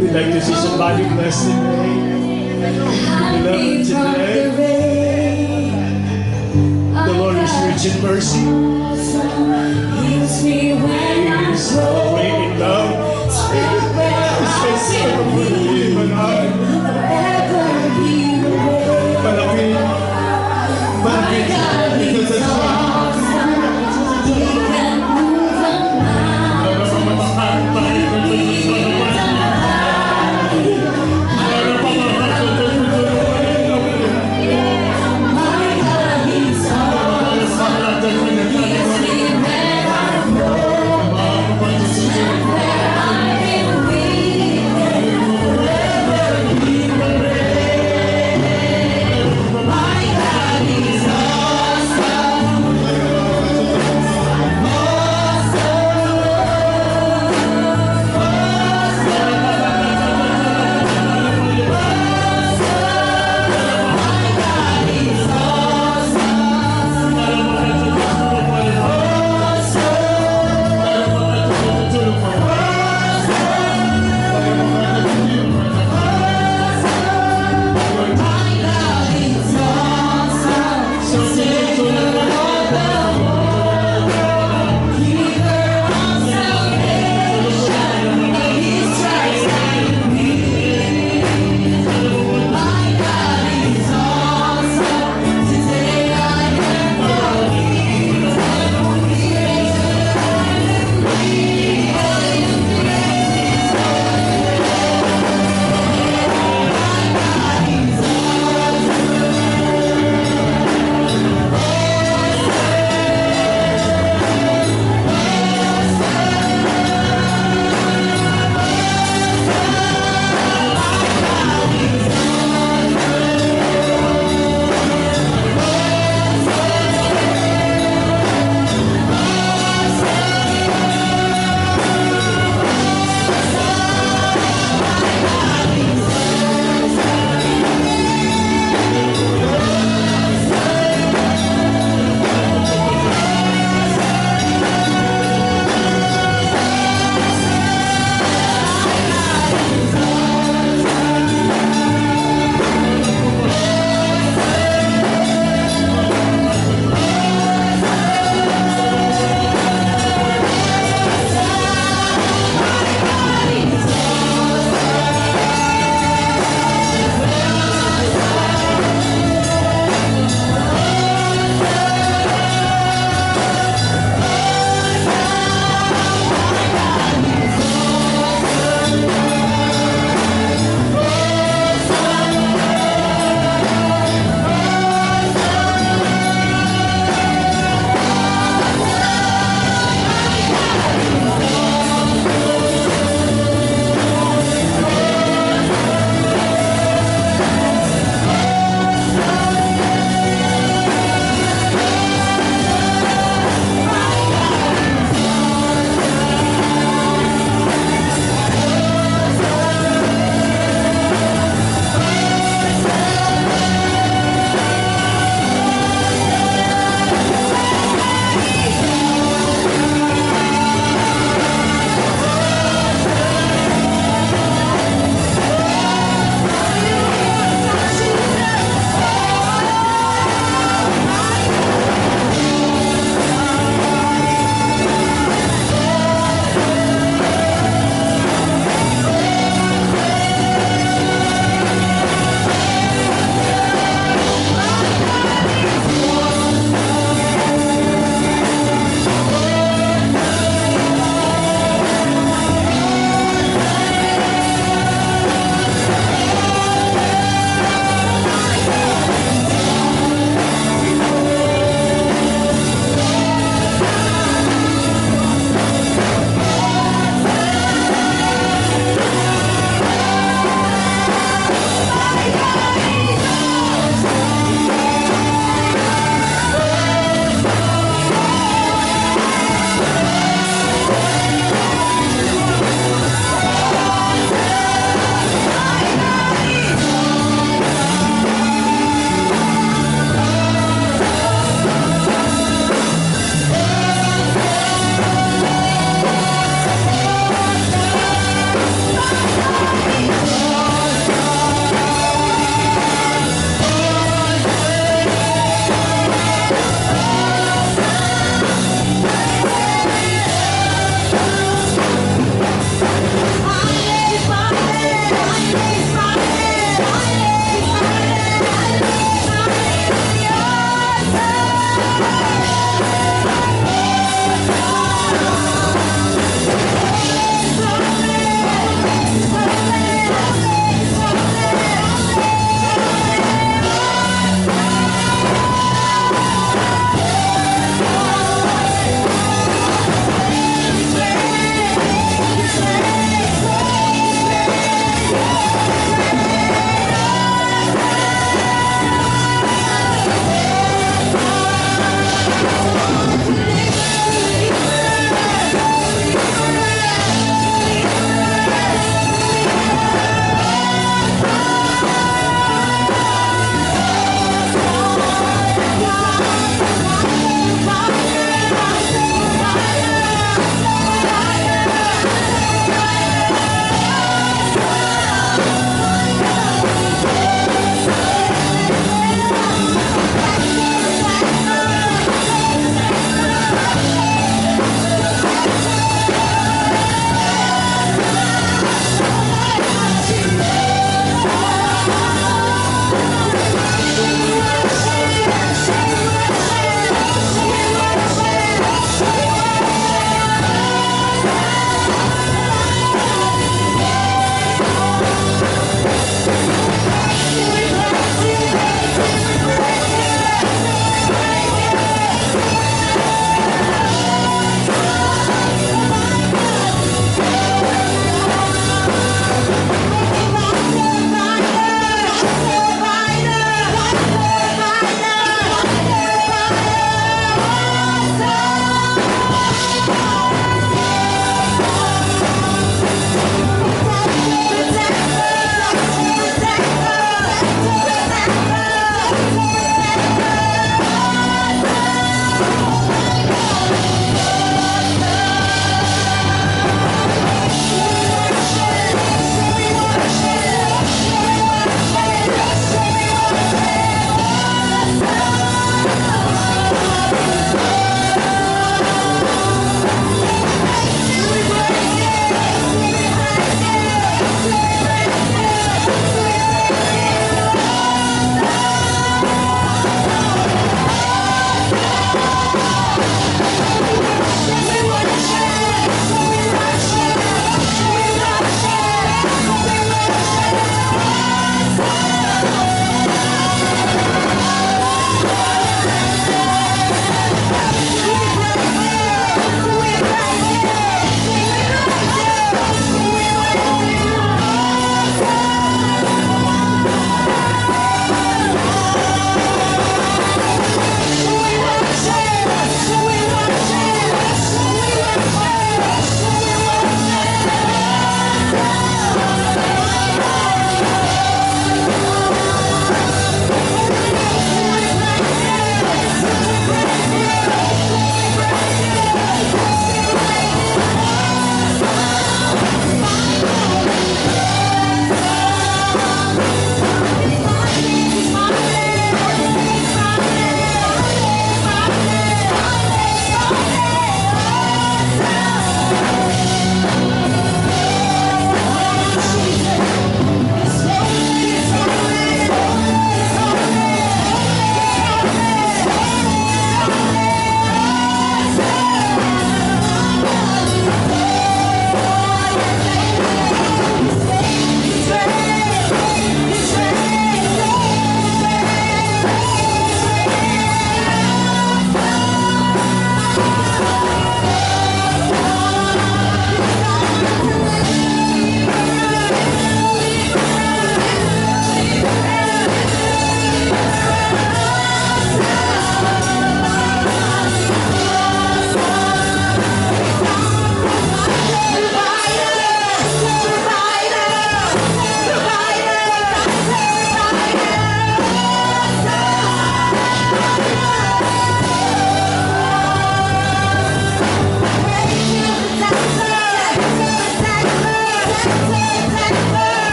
We'd like to see somebody blessed today. Beloved today. The Lord is rich in mercy. He is great in love. His face is never believe and Malapit. Because that's why.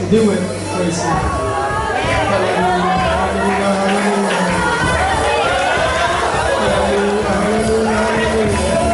do it. Praise God. Hallelujah, hallelujah, hallelujah. Hallelujah, hallelujah, hallelujah.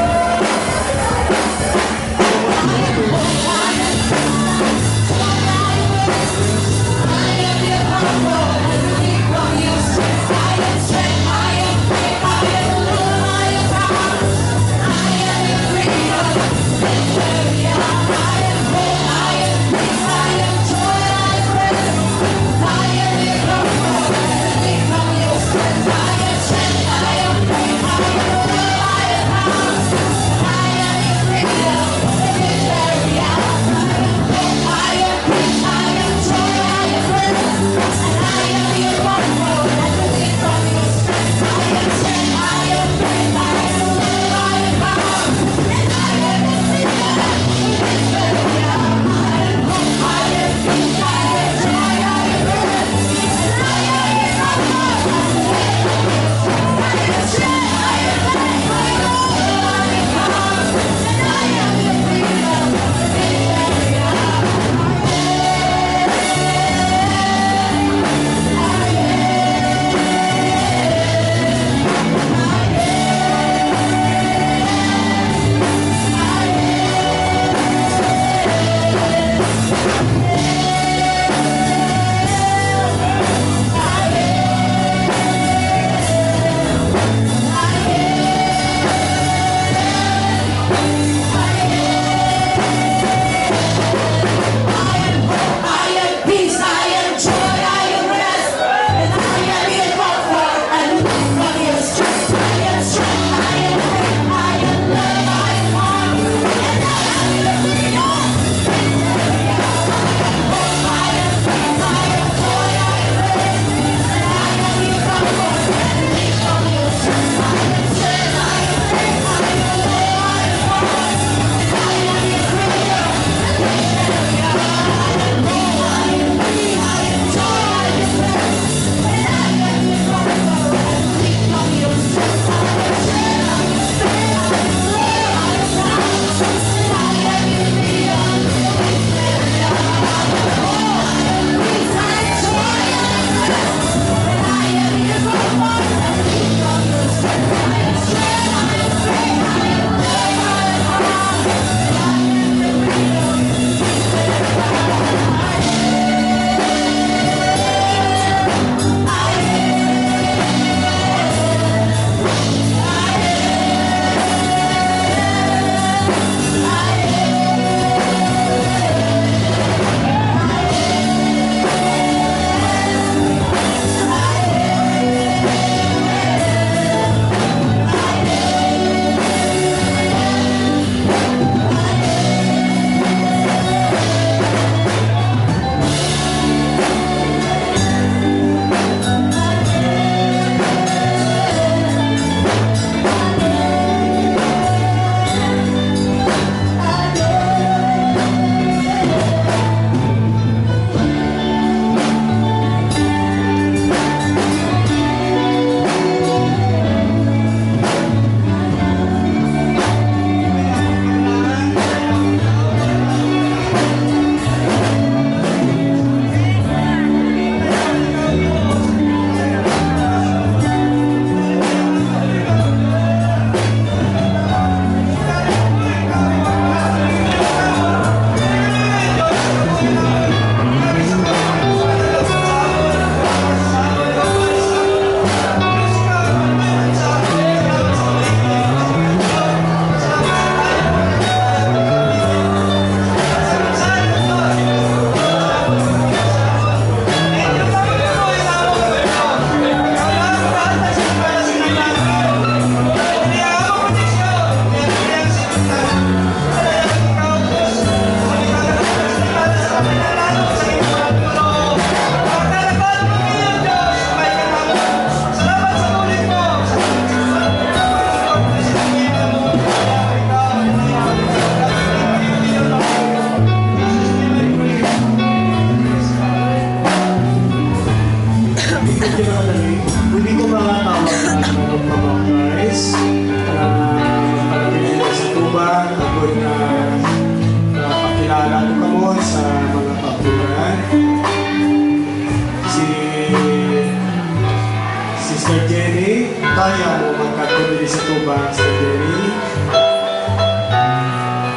Sister Jenny, kaya mo magkakabili sa tubang, Sister Jenny.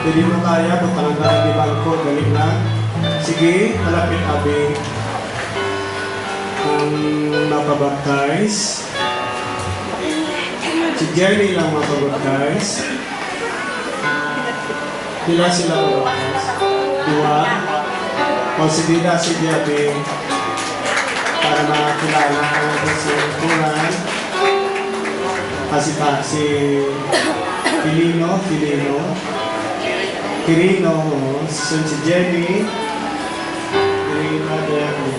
Hindi mo kaya, pagpalanggalan di bangko, galing lang. Sige, malapit abi. Ang mapabaptize. Si Jenny lang mapabaptize. Pila sila mapabaptize? Dua. O si Dida, si Diabe. Para makakilala ang si Kuran. Kasi pa si Pilino, Kirino, si Jenny, Kirino, Diabe.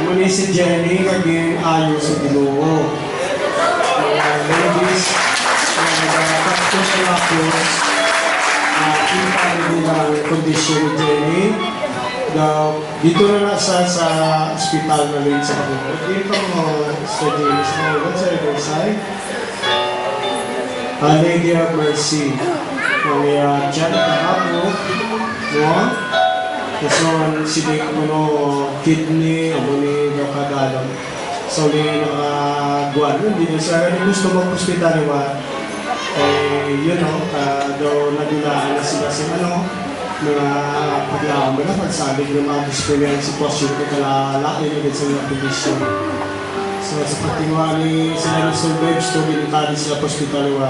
Muli si Jenny, kaging ayos sa Ginoo. Ladies, tapos na ako, kita nilang kondisyon ni Jenny. Dito na sa ospital na rin sa Panginoon. Dito mo sa Jenny, sa other side. Lady of Mercy. Ang dyan ako, no? Kasi sinig ko no, kidney, amo ni nakadalong. So, ni nakaguan. Hindi na siya, gusto mag-hospital ba? Yun know, daw nadulaan na sila sa mga paglaong mo na pagsabing ng mga disciplinary sitwasyon ko kalalaki na sa mga kondisyon. So, sa patingwali sila ng surveys, to binitali sila sa hospital ba?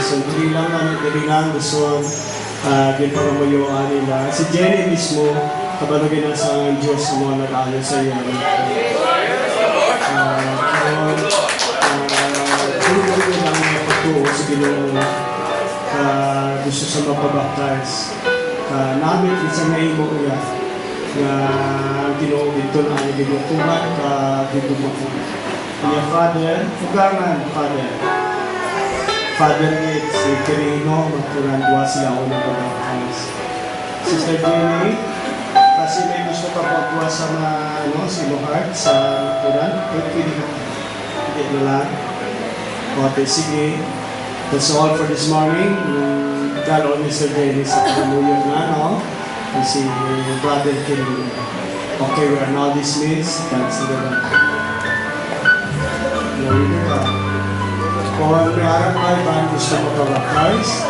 So, hindi lang gusto din pamamuyuan nila. Si Jenny mismo, kabalagay na sa Diyos mo nag-ayon sa iyo. Tulog nyo lang na pagtuo sa Ginoo gusto sa mapabaptize. Namin sa may mo iya na Ginoo dito na ang ginutuhan ka dito mo. Iya Father, ugangan Father. Father Nick, si Kirino, magpunan dua sila ako ng pag-baptize. Sister Jenny, kasi may gusto ka pagkuha sa mga, si Lohart, sa Quran, hindi na lang. Okay, sige. That's all for this morning. Galo ni Sister Jenny sa pagmuyog na, no? And si Brother Kirino. Okay, we are now dismissed. That's the Lord. Glory to God. Kung may harap ay ba gusto mo ka-baptize,